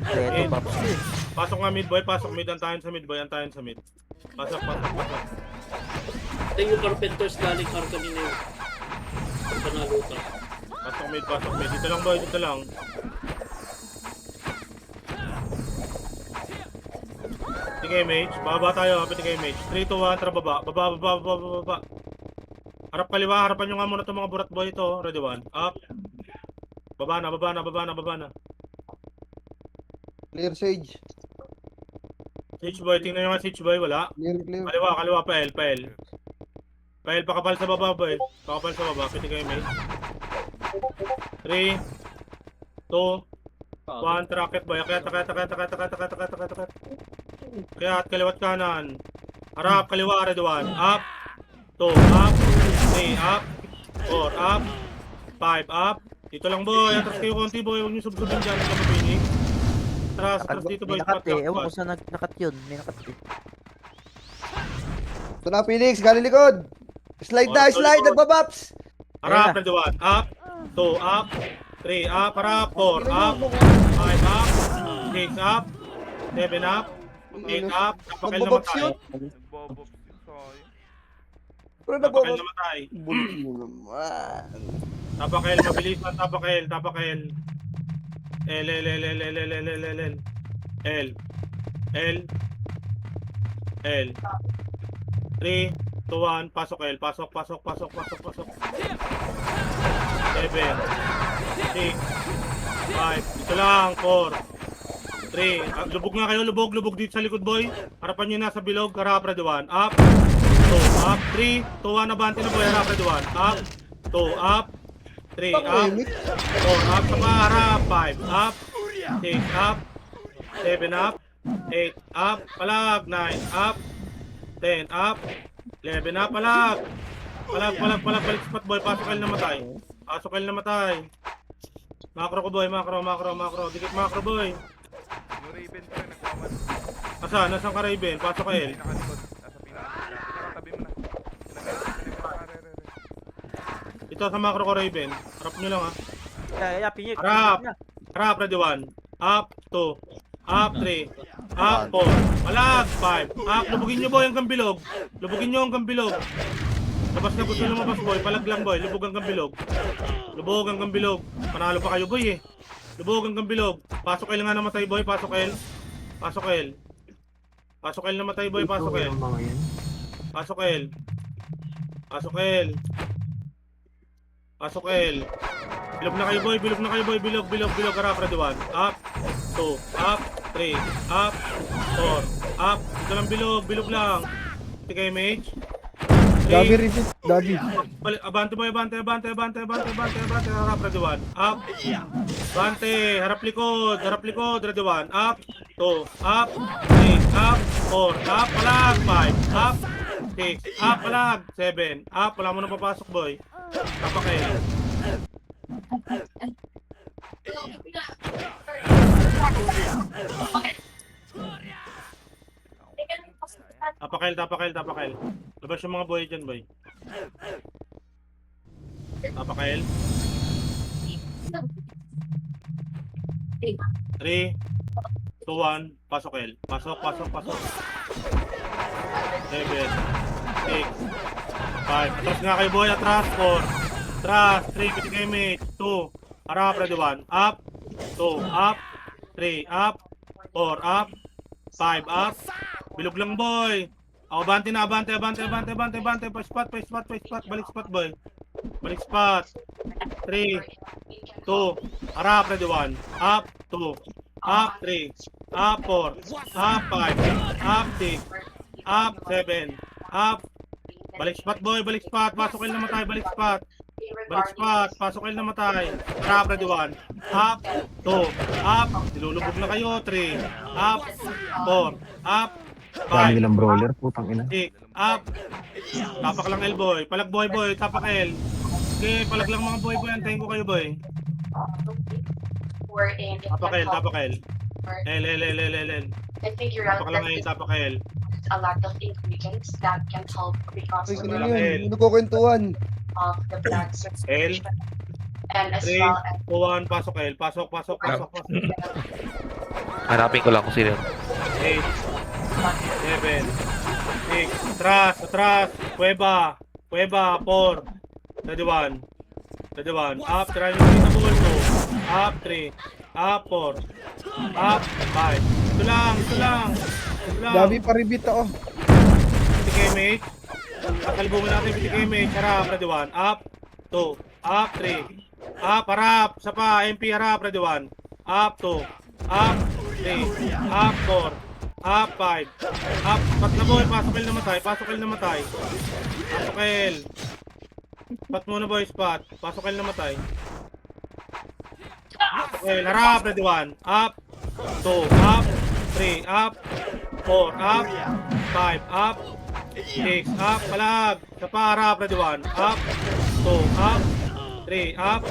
Leto, paps. Pasok nga mid boy, antayin sa mid. Pasok. Ito yung carpenters galing R kanina yun. Panalo ka. Pasok mid. Dito lang boy, dito lang. Tingay mage, baba tayo, tingay mage. 3, 2, 1, tara baba. Baba. Harap kaliwa, harapan nyo nga muna itong mga burat boy ito. Ready 1, up. Baba na. Clear Sage. Siege boy, tingnan nyo nga Siege boy, wala. Clear. Kaliwa, pa L. Pakapal sa baba boy. Pwede kayo mage. 3, 2, 1, tracket boy. Kaya. Kaya at kaliwat kanan. Harap, kaliwa, ready 1. Up, 2, up, 3, up, 4, up, 5, up, Dito lang boy, atras kayo konti boy, huwag niyo subsubin dyan, huwag kami Phoenix. Atras dito boy, May nakat squat, eh. Ewan ko squat. saan nakat yun. May nakat eh. Ito na, Phoenix. Galing likod. Slide na, slide. Nagbabaps. Harap, ready 1, up, 2, up, 3, up, harap, 4, up, 5, up, 6, up, 7, up, 8, up, tapakil na Nagbabaps matay. yun. Pero Tapakil nagbabaps. na matay. Bulit mo naman. Tapakil, mabilis lang, tapakil, tapakil. L, L, L, L, L, L, L, L, L, L, L, L, L, 3, 2, 1, pasok L, pasok, pasok, pasok, pasok, pasok. 7, 6, 5, ito lang, 4, 3, lubog nga kayo, lubog dito sa likod boy. Harapan nyo na sa bilog, harap, ready 1, up, 2, up, 3, 2, 1, abante na boy, harap, ready 1, up, 2, up, 3, up, 4, up, sa harap, 5, up, 6, up, 7, up, 8, up, palag, 9, up, 10, up, 11, up, palag, balik spot boy, pasok kayo na matay. Pasok kayo na matay. Macro ko boy, macro, dikit macro boy. Nasaan ka Raven? Pasok ka L. Ito sa macro ko Raven. Harap nyo lang ha. Kaya, pinyik. Harap! Harap, ready 1. Up, 2. Up, 3. Up, 4. Palag, 5. Up, lubugin nyo boy hanggang bilog. Lubugin nyo hanggang bilog. Labas na gusto lumabas boy. Palag lang boy. Lubog hanggang bilog. Lubog hanggang bilog. Panalo pa kayo boy eh. Lubog hanggang bilog. Pasok kayo nga namatay boy. Pasok kayo. Pasok kayo. Pasok kayo namatay boy. Pasok kayo. Pasok kayo. Pasok kayo. Pasok kayo. Bilog na kayo boy. Bilog na kayo boy. Bilog. Harap, ready 1. Up. 2. Up. 3. Up. 4. Up. Ito lang bilog. Bilog lang. Ito kayo mage. Dagi reset. Dagi. Abante boy, abante, harap, ready 1, up, abante, harap likod, ready 1, up, 2, up, 3, up, 4, up, palag, 5, up, 6, up, palag, 7, up, wala mo na papasok boy, tapakil. Tapakil. Labas yung mga boy dyan, boy. Tapakil. 3, 2, 1, pasok L. Pasok. 7, 6, 5. Atras nga kayo, boy. Atras. 4. Atras. 3. Piti kayo, mate. 2. Harap, ready 1. Up. 2. Up. 3. Up. 4. Up. 5. Up. Bilog lang, boy. Abante na, abante. Pa-spot. Balik spot, boy. Balik spot. 3, 2, harap, ready 1. Up, 2. Up, 3. Up, 4. Up, 5. Up, 6. Up, 7. Up. Balik spot, boy. Balik spot. Pasok kayo na matay. Balik spot. Pasok kayo na matay. Harap, ready 1. Up, 2. Up. Nilulubog na kayo. 3. Up. 4. Up. Dami 5. nilang brawler, putang ina. 6. Up. Tapak lang L, boy. Palag, boy. Tapak L. Okay, palag lang mga boy. Antayin ko kayo, boy. Tapak L. L. I figure out Tapak lang that L. there's Tapak L. a lot of ingredients that can help because Ay, of kanina Walang yun. L. Ano ko kwentuhan? the blood circulation and as 3, well as 2, 1, pasok L. Pasok. Hanapin ko lang kung sino. 8, 7, 6, atras, Cueva, 4, ready 1, up, try nyo dito ball 2, up 3, up 4, up 5, ito lang, Dami pa repeat ako. BTK mate, kakalbungin natin BTK mate, harap, ready 1, up 2, up 3, up, harap, sapa, MP harap, ready 1, up 2, up 3, up 4, up 5, up, pat na boy, pasok L na matay. Pasok L. Spot muna boy, spot. Pasok L na matay. Pasok L, harap, ready 1, up, 2, up, 3, up, 4, up, 5, up, 6, up, palag, sa pa, harap, ready 1, up, 2, up, 3, up.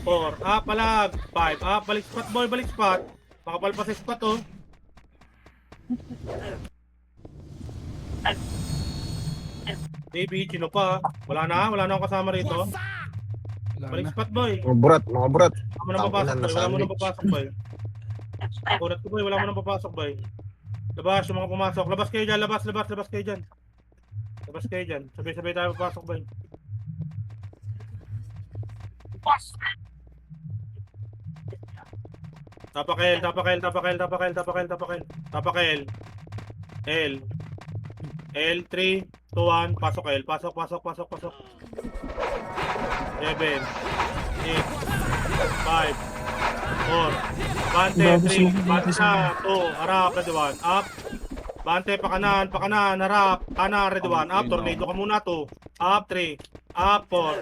4, up, palag. 5, up, balik spot boy, balik spot. Makapal pa sa spot oh. Baby, chino pa. Wala na akong kasama rito. Wala Balik na. spot boy. Mga burat, mga burat. Wala mo nang papasok boy, wala mo nang papasok boy. Kurat ko boy, wala mo nang papasok boy. Labas yung mga pumasok. Labas kayo dyan, labas kayo dyan. Labas kayo dyan. Sabay-sabay tayo papasok boy. Tapakel. L. L, 3, 2, 1, pasok L. Pasok. 7, 6, 5, 4. Bante, 3. Bante na, 2. Harap, ready 1. Up. Bante, pa kanan, harap. Kanan, ready 1. Up, tornado ka muna, 2. Up, 3. Up, 4.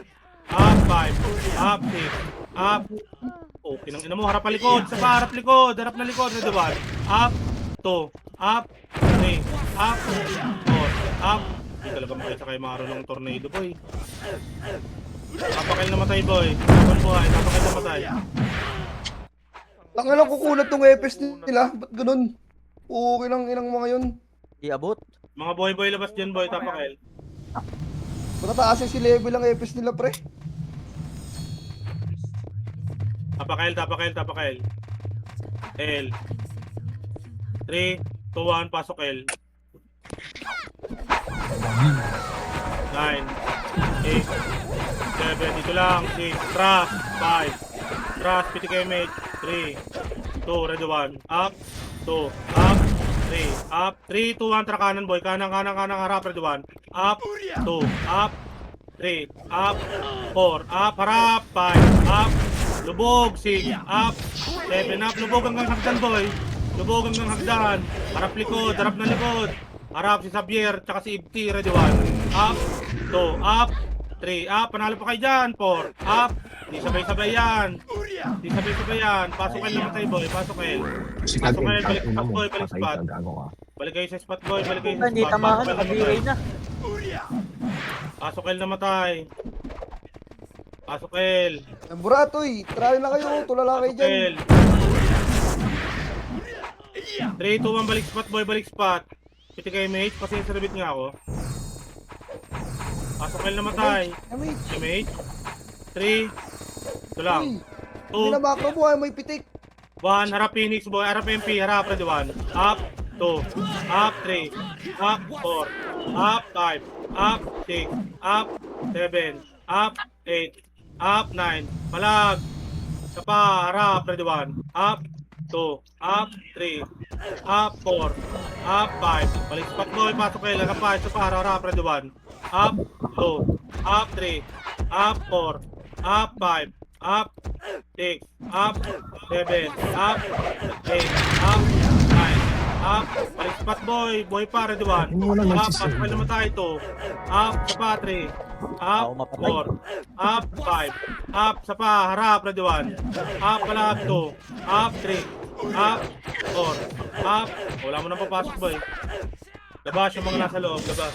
Up, 5. Up, 6. Up. Oh, kinang ina mo, harap palikod. Sa harap likod. Harap na likod, ready 1. Up, 2. Up, 3. Up, 4. Up. Hindi talaga makita kayo marunong tornado, boy. Tapakail namatay, boy. Tapakail buhay. Tapakail namatay. Ang alam kukunat tong EPS nila. Ba't ganun? Okay lang inang mga yun. Di abot. Mga boy labas dyan, boy. Tapakail. Matataas yung si level ang EPS nila, pre. Tapakail. L. 3, 2, 1, pasok L. 9, 8, 7, dito lang, 6, trust, 5, trust, piti kayo mate, 3, 2, ready 1, up, 2, up, 3, up, 3, 2, 1, tra kanan boy, kanan, harap, ready 1, up, 2, up, 3, up, 4, up, harap, 5, up, lubog, 6, up, 7, up, lubog hanggang hagdan boy, lubog hanggang hagdan, harap na likod, harap si Xavier, tsaka si Ibti, ready 1, up, 2, up, 3, up, panalo pa kayo dyan, 4, up, di sabay-sabay yan, pasok kayo naman tayo boy, pasok kayo, Sikat Pasok yung kayo, balik tangina spot mo. boy, balik Patay spot. ka, gago ka. balik kayo sa spot boy, balik kayo sa Hindi spot, tamahan, pasok kayo nakabigay namatay. na. Pasok kayo namatay, pasok kayo, Ang buratoy. Try na kayo. Tulala kayo pasok dyan. kayo, 3, 2, 1, balik spot boy, balik spot, piti kayo mate, kasi sarabit nga ako, pasok kayo namatay, Amay. mate, 3, ito lang, Hindi 2, na macro mo. Ay, may pitik. 1, harap Phoenix boy, harap MP, harap ready 1, up, 2, up 3, up 4, up 5, up 6, up 7, up 8, up 9, palag, sa pa, harap ready 1, up 2, up 3, up 4, up 5, balik spot boy, pasok kayo, laga pa, sa pa, harap ready 1, up 2, up 3, up 4, up 5, up 6, up 7, up 8, up 9, up, balik spot boy pa, ready 1, Hindi mo lang up, nagsisave. pasok kayo naman tayo to, up, sa pa 3, up Ako mapatay. 4, up 5, up, sa pa, harap, ready 1, up, palag 2, up 3, up 4, up, wala mo nang papasok boy, labas yung mga nasa loob, labas.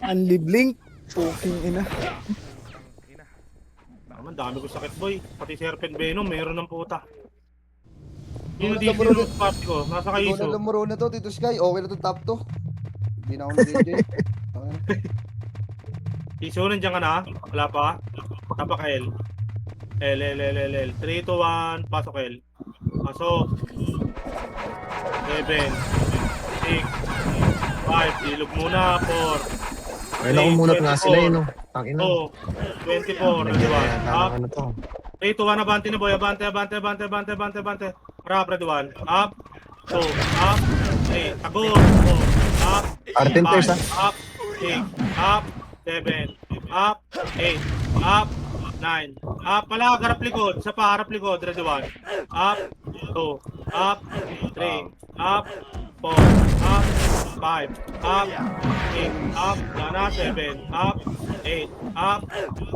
Unlibling. Fucking ina. Naman, dami ko sakit boy. Pati Serpent Venom, meron ng puta. Yung Wala DC na, bro. ng party ko, nasa Ikaw na kaiso. lumuro na to, Tito Sky. Okay na to, top to. Hindi na ako nag-enjoy. Okay na. Iso, nandiyan ka na? Wala pa? Tapak L. L. 3, 2, 1, pasok L. Pasok. 7, 6, 5, ilog muna, 4, Ay, nakumunot nga sila yun, no? Tangina. 2, 24, ready 1, up, Ano to? 3, 2, 1, abante na boy, abante. Harap, ready 1, up, 2, up, 3, tagod, 4, up, Artenters, 5, up, 6, up, 7, up, 8, up, 9, up, pala, harap likod, sa pa, harap likod, ready 1, up, 2, up, 3, up, 4, up, 5, up, 6, up, na 7, up, 8, up,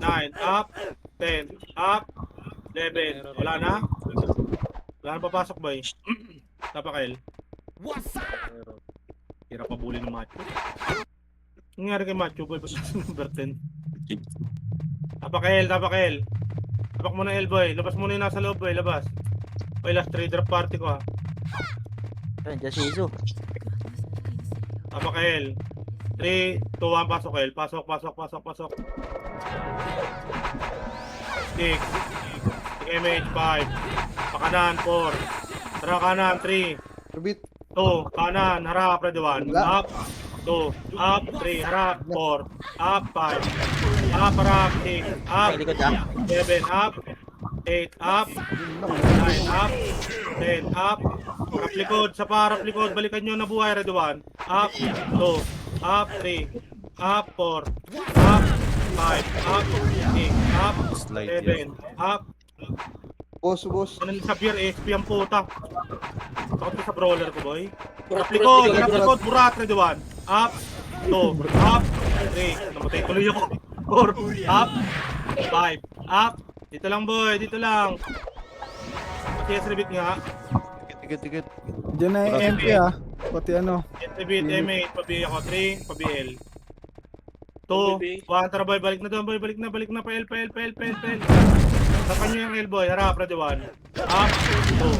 9, up, 10, up, 11, wala na? Wala na papasok boy. Tapakail. Hirap pabuli ng macho. Nangyari kay Macho Boy, basta number 10. Tapak L, tapak L. Tapak mo na L, boy. Labas mo na yung nasa loob, boy. Labas. Boy, last 3 drop party ko, ha. Ayun, dyan si Izu. Tapak L. 3, 2, 1, pasok L. Pasok, pasok, pasok, pasok. 6. MH, 5. Pakanan, 4. Tara kanan, 3. Rubit. 2, kanan, harap, ready 1. Wala. Up, 2, up, 3, harap, 4. Up, 5. Up, harap, 6. Up, Ay, likod ah. 7, up. 8, up. 9, up. 10, up. Harap likod, sa parap likod. Balikan nyo na buhay, ready 1. Up, 2. Up, 3. Up, 4. Up, 5. Up, 6. Up, Slide 7. Up. Boss, boss. Ano sa beer, SP ang puta. Takot sa brawler ko, boy. Burat, Harap likod, burat, harap burat. likod, burat, ready 1. Up, 2, up, 3. Namatay tuloy ako. 4, up, 5, up. Dito lang, boy, dito lang. Pati repeat nga. Tikit. Diyan na yung MP ah. Pati ano. Repeat, M8, pabi ako. 3, pabi L. 2, 1, tara boy, balik na doon, boy, balik na, pa L. Tapan nyo yung L, boy, harap, ready 1. Up, 2,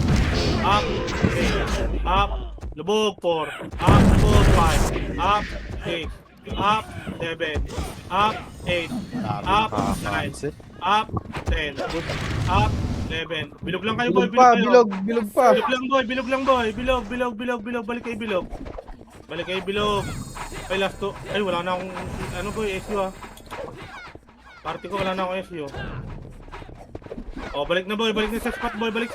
up, 3, up, lubog, 4, up, lubog, 5, up, 6, up, 7, up, 8, up, 9, up, 10, up, 11. Bilog lang kayo, boy, Bilog pa, bilog. bilog pa. Bilog lang, boy. Bilog. Balik kayo, bilog. Ay, last to. Ay, wala na akong, ano, boy, SU, ha. Party ko, wala na akong SU. Oh, balik na, boy. Balik na sa spot, boy. Balik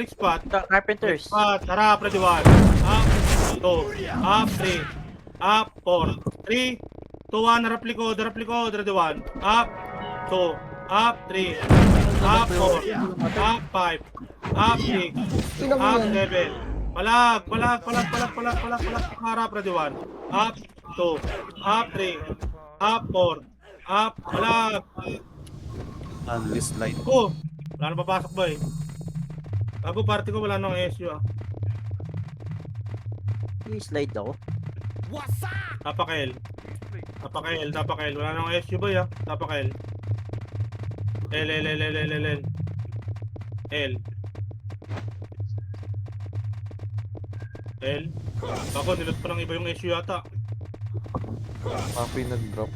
spot. Carpenters. Spot. Harap, ready 1. Up, 2, up, 3, up, 4. 3, 2, 1, harap likod, ready 1. Up, 2, up, 3, up, 4, up, 5, up, 6, up, 7. Palag. Harap, ready 1. Up, 2, up, 3, up, 4, up, palag. Only slide. Oh, wala na papasok, boy. Bago party ko, wala nang SU, ah. I-slide ako. Tapak L. Wala nang SU, boy, ah. Tapak L. L. Ako, nilot pa ng iba yung SU yata. Papi nag-drop.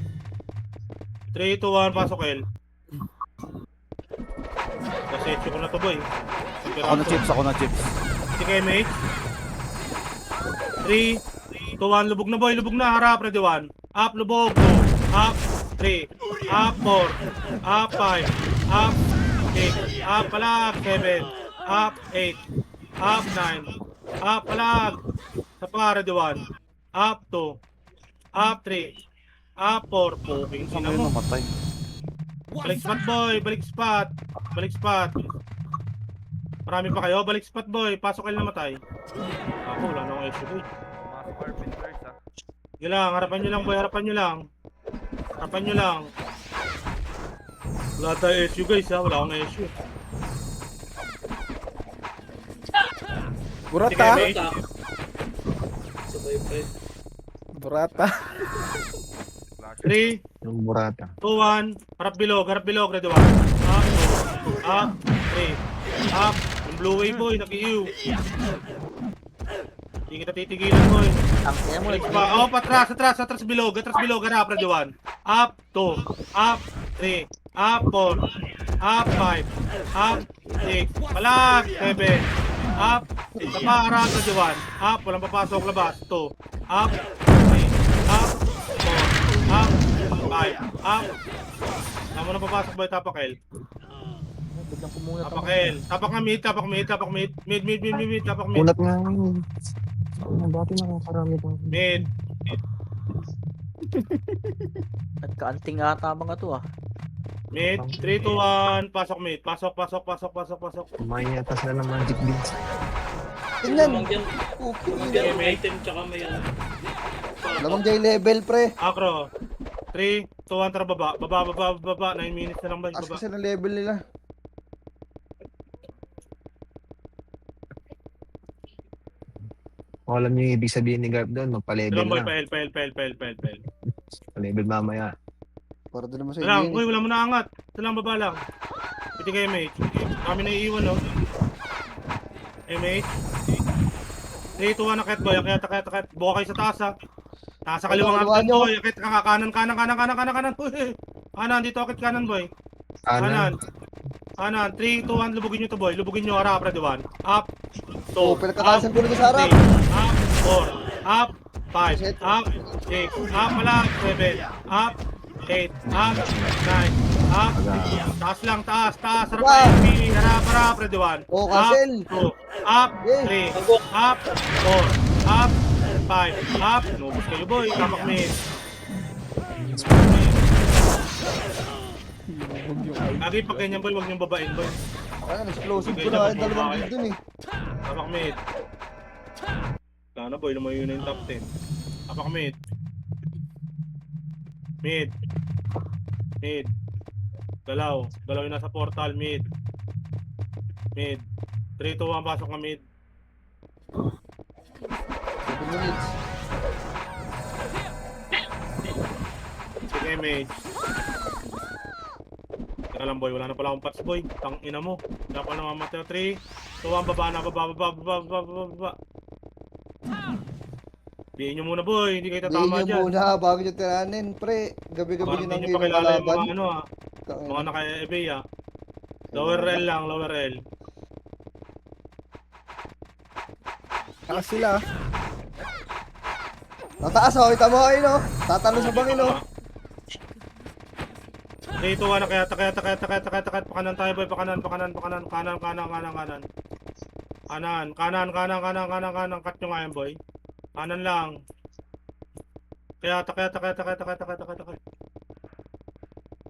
3, 2, 1, pasok L. Kasi SU ko na to, boy. Ako na chips. Sige, mate. 3, 2, 1, lubog na, boy. Lubog na, harap, ready 1. Up, lubog, 2. Up, 3. Up, 4. Up, 5. Up, 6. Up, palag, 7. Up, 8. Up, 9. Up, palag. Sa pa, ready 1. Up, 2. Up, 3. Up, 4. Puking Saan sina kayo mo. namatay? Balik spot, boy. Balik spot. Marami pa kayo. Balik spot, boy. Pasok kayo namatay. Ako, wala na akong issue, boy. Sige lang, harapan nyo lang, boy. Harapan nyo lang. Wala tayo issue, guys, ha. Wala akong issue. Burata. Sige, Burat, sabay pa eh. Burata. 3, Yung burata. 2, 1. Harap bilog, ready 1. Up, 3. Up. Yung blue wave, boy. Nag-iiw. Hindi kita titigilan, boy. Ang kaya mo. Balik pa. Oh, atras bilog, harap, ready 1. Up, 2. Up, 3. Up, 4. Up, 5. Up, 6. Palag, 7. Up. Sa pa, harap, ready 1. Up, walang papasok, labas. 2. Up, 3. Up, 4. Up, 5. Up. Tama na papasok, boy. Tapak L. Biglang pumunat ako. Tapak L. Tapak nga mid. Mid. Tapak mid. Unat nga yun. Dati nakakarami pa. Mid. Nagkaanting ata mga to ah. Mid. 3, 2, 1. Pasok mid. Pasok. Manyatas na ng magic beans. Lamang dyan, Okay. may item tsaka may ano. Lamang jay level, pre. Akro. 3, 2, 1, tara baba. 9 minutes na lang ba? As Baba. kasi ng level nila. Kung alam niyo yung ibig sabihin ni Garb doon, magpa-level Ilang boy, na. pa L. Level mamaya. Para doon naman sa Ito lang, inyo. uy, wala mo na angat. Ito lang, baba lang. Pwede kayo, mate. Kami na iiwan, no? mate. 3, 2, 1, akit, boy. Akit. Buka kayo sa taas, ha. Nasa kaliwang Kaliwaan akit, nyo. boy. Akit, kanan. Uy, kanan, dito, akit, kanan, boy. Kanan. 3, 2, 1, lubugin nyo to, boy. Lubugin nyo, harap, ready, 1. Up, 2, Oh, pinagkakasan ko na sa harap. 3, up, 4, up, 5, Shit. up, 6, up, malang, 7, up, 8, up, 9, up, taas lang, taas, harap, Wow. MP, harap, ready, 1. Oh, cancel. Up, 2, up, Yeah. 3, up, 4, up, 5, up, nubos kayo, boy, tapak mid. Lagi pag ganyan, boy, huwag niyong babain, boy. Ayan, explosive ko na kayo dalawang lead dun eh. Tapak mid. Wala na, boy, lumayo na yung top 10. Tapak mid. Mid. Galaw yung nasa portal, mid. 3, 2, 1, pasok ka mid. 7 minutes. Sige, mid. Teka lang, boy, wala na pala akong patch, boy. Tang ina mo. Wala pa na mamatay. 3, 2, 1, baba na, baba. Bihin nyo muna, boy, hindi kayo Diin tatama nyo dyan. muna bago nyo tiranin, pre. Gabi-gabi Parang nyo nang hindi nyo ibang pakilala yung kalaban. mga ano, ha. Mga naka-EBay, ha. Lower L lang, lower L. Taas sila. Tataas oh, kita mo kayo no. Tatalo sa bangin oh. 3, 2, 1, kaya pakanan tayo, boy, pakanan, kanan, cut nyo nga yan, boy. Kanan lang. Kaya.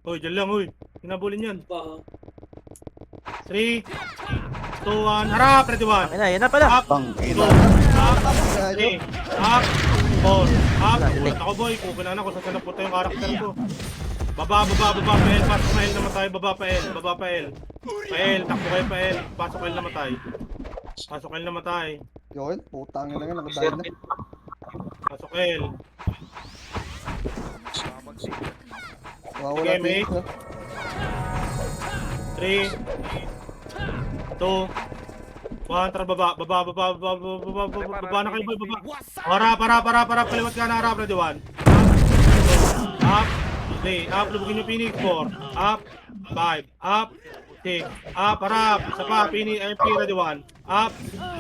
Uy, dyan lang, uy. Hinabulin yan. Pa. 3, 2, 1, harap, ready, 1. Yan na pala. Up, 2, up, 3, up, 4, up. Ulat ako, boy. Kukulaan ako sa sanapunta yung karakter ko. Baba, pa L, pasok pa L namatay, baba pa L. Takbo kayo pa L, pasok L namatay. Yun, putang ina nga, nakadahil na. Pasok L. Wawala Sige, mate. ha. 3, 2, 1, tara baba na kayo, boy, baba. Harap, kaliwat ka na, harap, ready, 1. Up, 3, up, lubugin yung Phoenix, 4, up, 5, up, 6, up, harap, isa pa, Phoenix, MP, ready, 1, up,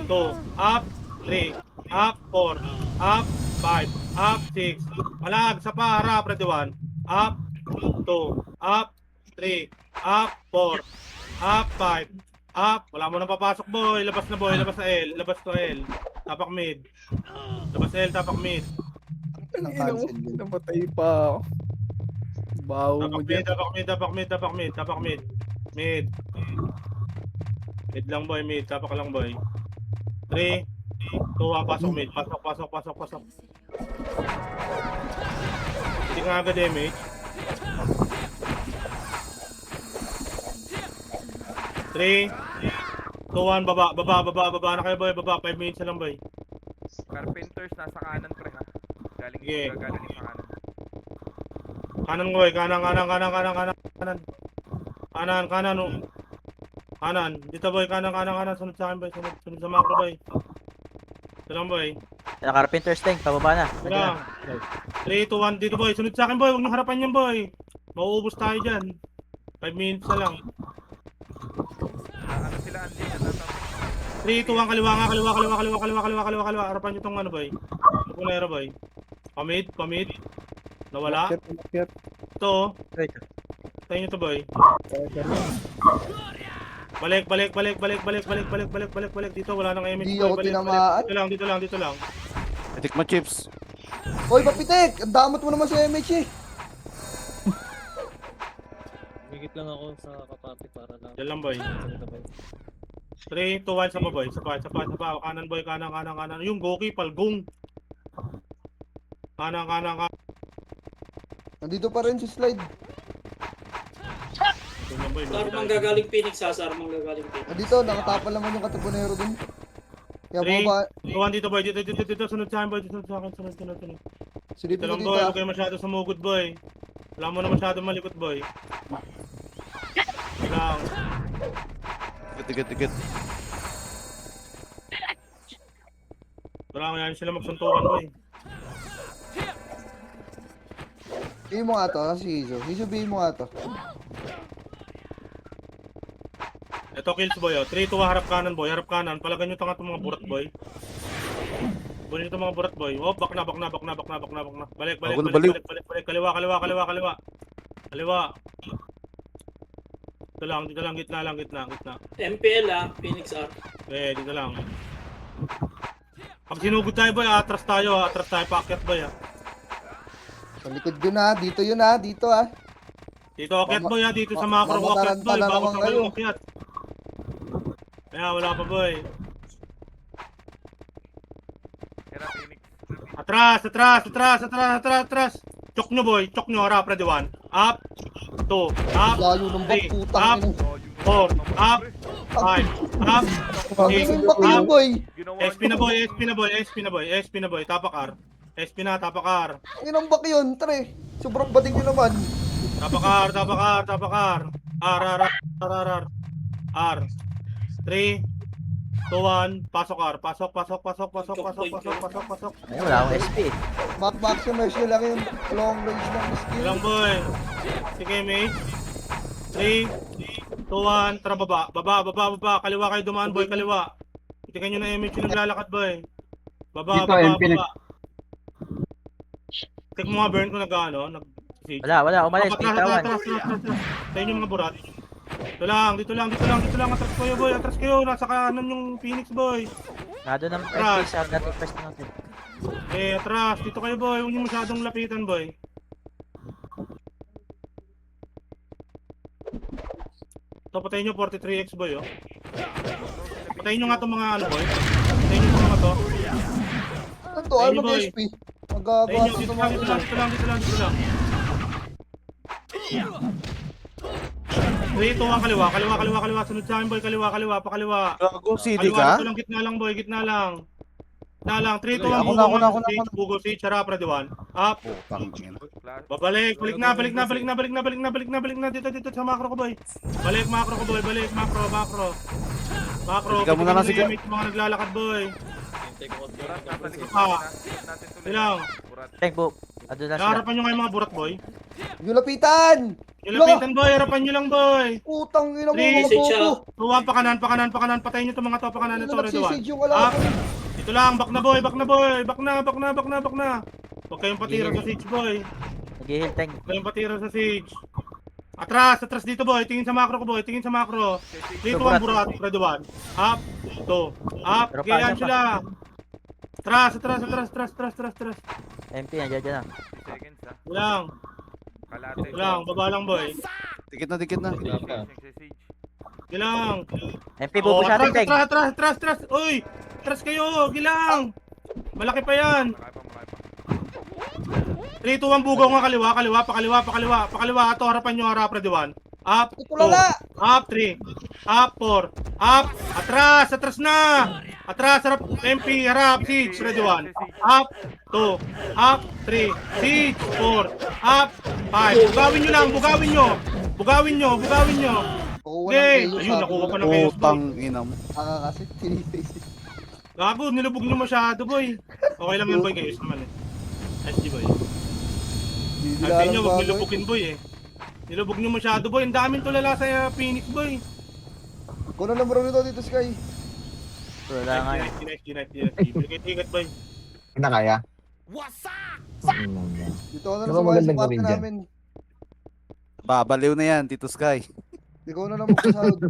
2, up, 3, up, 4, up, 5, up, 6, malag, isa pa, harap, ready, 1, up, 2, up, 3, up, 4, up, 5, up, wala mo nang papasok, boy, labas na, boy, labas na L, labas to L, tapak mid, labas L, tapak mid, Nang-cancel yun. Namatay pa ako. Bawo mo dyan. tapak mid, mid lang, boy, mid, tapak lang, boy, 3, 2, 1, pasok mid, pasok, hindi nga agad damage, 3, 2, 1, baba na kayo, boy, baba, 5 minutes na lang, boy. Carpenters nasa kanan pre ha. Galing Sige. galing sa kanan. Kanan, boy, kanan, oh. Kanan, dito, boy, kanan, sunod sa akin, boy, sunod sa macro, boy. Ito lang, boy, Yan, Carpenter's tank. Pababa na. ito lang. 3, 2, 1, dito, boy, sunod sa akin, boy, huwag nyo harapan yan, boy. Mauubos tayo dyan. 5 minutes na lang. Ano sila andi na tatap. 3, 2, 1, kaliwa, harapan nyo tong ano, boy. Punero, boy. Pamid. Nawala. Umakyat. Ito, oh. Wait. Tayo nyo to, boy. Balik. Dito, wala nang image, Hindi boy. ako tinamaan. Dito lang. Pitik mo, Chips. Hoy, papitik! Ang damot mo naman sa MH eh. Higit lang ako sa kapati para lang. Diyan lang, boy. 3, 2, 1, sapa, boy. Sapa. Kanan, boy. Kanan. Yung Goki, Palgong. Kanan. Nandito pa rin si Slide. Ito lang, boy. Saan manggagaling Phoenix, ha? Saan manggagaling Phoenix? Nandito, nakatapal naman yung katapunero dun. Kaya 3, bumaba. 2, 1, dito, boy. Dito. Sunod sa akin, boy. Sunod. Silipin Ito ko lang dito boy, ah. huwag kayo masyado sumugod boy. Wala mo na masyado malikot boy. Ito lang. Tikit. Ito lang, yan sila magsuntukan boy. Bigay mo nga to, si Hizo. Hizo, bigay mo nga to. Ito kills boy, oh. 3 to harap kanan boy, harap kanan. Palagan nyo tanga itong mga burat boy. Bunin itong mga burat boy. Oh, back na. Balik. Baliw. Kaliwa. Kaliwa. Dito lang, gitna. MPL Phoenix R. Dito lang. Pag sinugod tayo boy, atras tayo, paakyat boy Sa likod yun ah. Dito yun ah. Dito ah. Dito akyat boy dito sa macro ko akyat boy, mamataranta na bago naman sa kayo. kayo akyat. Kaya wala pa boy. Tira, Phoenix. Atras. Chok nyo boy, harap, ready 1. Up, 2, up, Layo ng 3, putang up, ina. 4, up, 5, up, Ano 8, yung baki yun up. boy? Ginawa SP na boy, tapakar. SP na, tapakar. Ano yung baki yun? Tre. Sobrang bating nyo naman. Tapakar. R. 3, 2, 1, pasok R. Pasok. Ay, wala akong SP eh. Maximize nyo lang yung long range ng skill. Ilang boy. Sige, mate. 3, 2, 1, tara baba. Baba. Kaliwa kayo dumaan boy, kaliwa. Itikan nyo na image yung naglalakad boy. Baba. Take mo nga burn ko nag-ano. Wala. Umalis. Pitawan. Atras. Tayo yung mga burat. Dito lang. Atras kayo boy, Nasa kanan yung Phoenix boy. Nado ng Atras. SP sa dati press natin. Atras. Dito kayo boy, huwag nyo masyadong lapitan boy. Ito, patayin nyo 43x boy, oh. Patayin nyo nga itong mga ano boy. Patayin nyo itong mga to. Ito, ano boy. mag-SP? Magagawa Patayin nyo, ito dito naman. lang. 3, 2, 1, kaliwa. Sunod sa akin boy, kaliwa, pakaliwa. Gago, CD Kaliwa, ka? dito lang, gitna lang boy, gitna lang. 3, 2, 1, Ako na. Bugo, Siege, harap, ready 1. Up, Putang ina. babalik, balik na, dito sa macro ko boy. Balik, macro ko boy, macro. Ikaw muna lang, sige. Mga naglalakad boy. Hintay ko konti. Burat, nasa likod Pa. natin tuloy. Ilang, Burat. Tank book. Ado na sila. harapan nyo kayo mga burat boy. Yung lapitan! Ilapitan boy, harapan nyo lang boy. Putang ina mo, Three, mga six, bobo. Tuwan, pakanan, patayin nyo itong mga to, pakanan, ito, ready 1. Nagsisig yung wala Up, ko. dito lang, back na. Huwag kayong patira sa siege boy. Nag-heal tank. Huwag kayong patira sa siege. Atras dito boy, tingin sa macro ko boy, Dito ang burat, ready 1. Up, 2, up, Pero gayan paano pa? sila. Atras. MP, nandiyan dyan na. 50 seconds Lang, Kalate. baba lang boy. Dikit na. Wala pa. Siege. Gilang. MP, bubo sa atin, tank. Atras. Uy, atras kayo, gilang. Malaki pa yan. Malaki pa. 3, 2, 1, bugaw nga pakaliwa. Ato, harapan nyo, harap, ready 1. Up, Ito lala! 2, up, 3, up, 4, up, atras na. Atras, harap, MP, harap, siege, ready 1. Up, 2, up, 3, siege, 4, up, 5. Bugawin nyo. Oo, Okay, walang kayo, ayun, sabi nakuha ko pa lang. ng chaos boy. Putang ina mo. Kasi tiniface. Gago, nilubog nyo masyado boy. Okay lang yan boy, kayo naman eh. SG boy. Sabi sa inyo, huwag nilubugin boy eh. Nilubog nyo masyado boy, ang daming tulala sa Phoenix boy. Kung ano naman dito, Sky. Wala nga yun. Nice. Ticket boy. Na kaya? Dito ka na Ano lang ba sumali sa magandang party gawin dyan? namin. Babaliw na yan, Tito Sky. Ikaw na lang magkasahod.